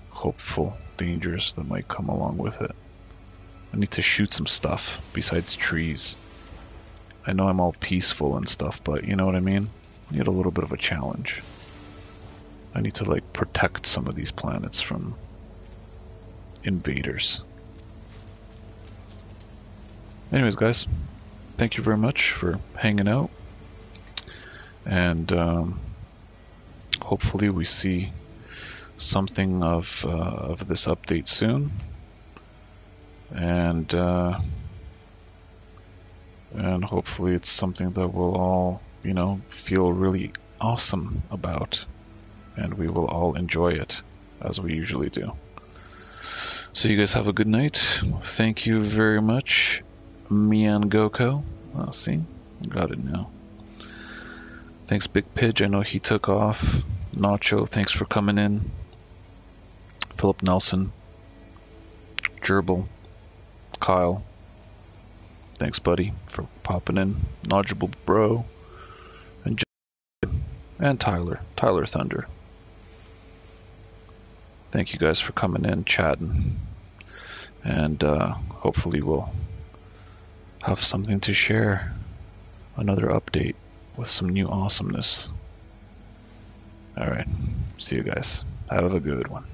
hopeful dangers that might come along with it. I need to shoot some stuff besides trees. I know I'm all peaceful and stuff, but you know what I mean? I need a little bit of a challenge. I need to like protect some of these planets from invaders. Anyways, guys, thank you very much for hanging out, and hopefully we see something of this update soon, and hopefully it's something that we'll all, you know, feel really awesome about, and we will all enjoy it as we usually do. So you guys have a good night. Thank you very much. Mian Goko. Oh, see? Got it now. Thanks, Big Pidge. I know he took off. Nacho, thanks for coming in. Philip Nelson. Gerbil. Kyle. Thanks, buddy, for popping in. Knowledgeable Bro. And Tyler. Tyler Thunder. Thank you guys for coming in, chatting. And hopefully we'll have something to share. Another update with some new awesomeness. Alright, see you guys. Have a good one.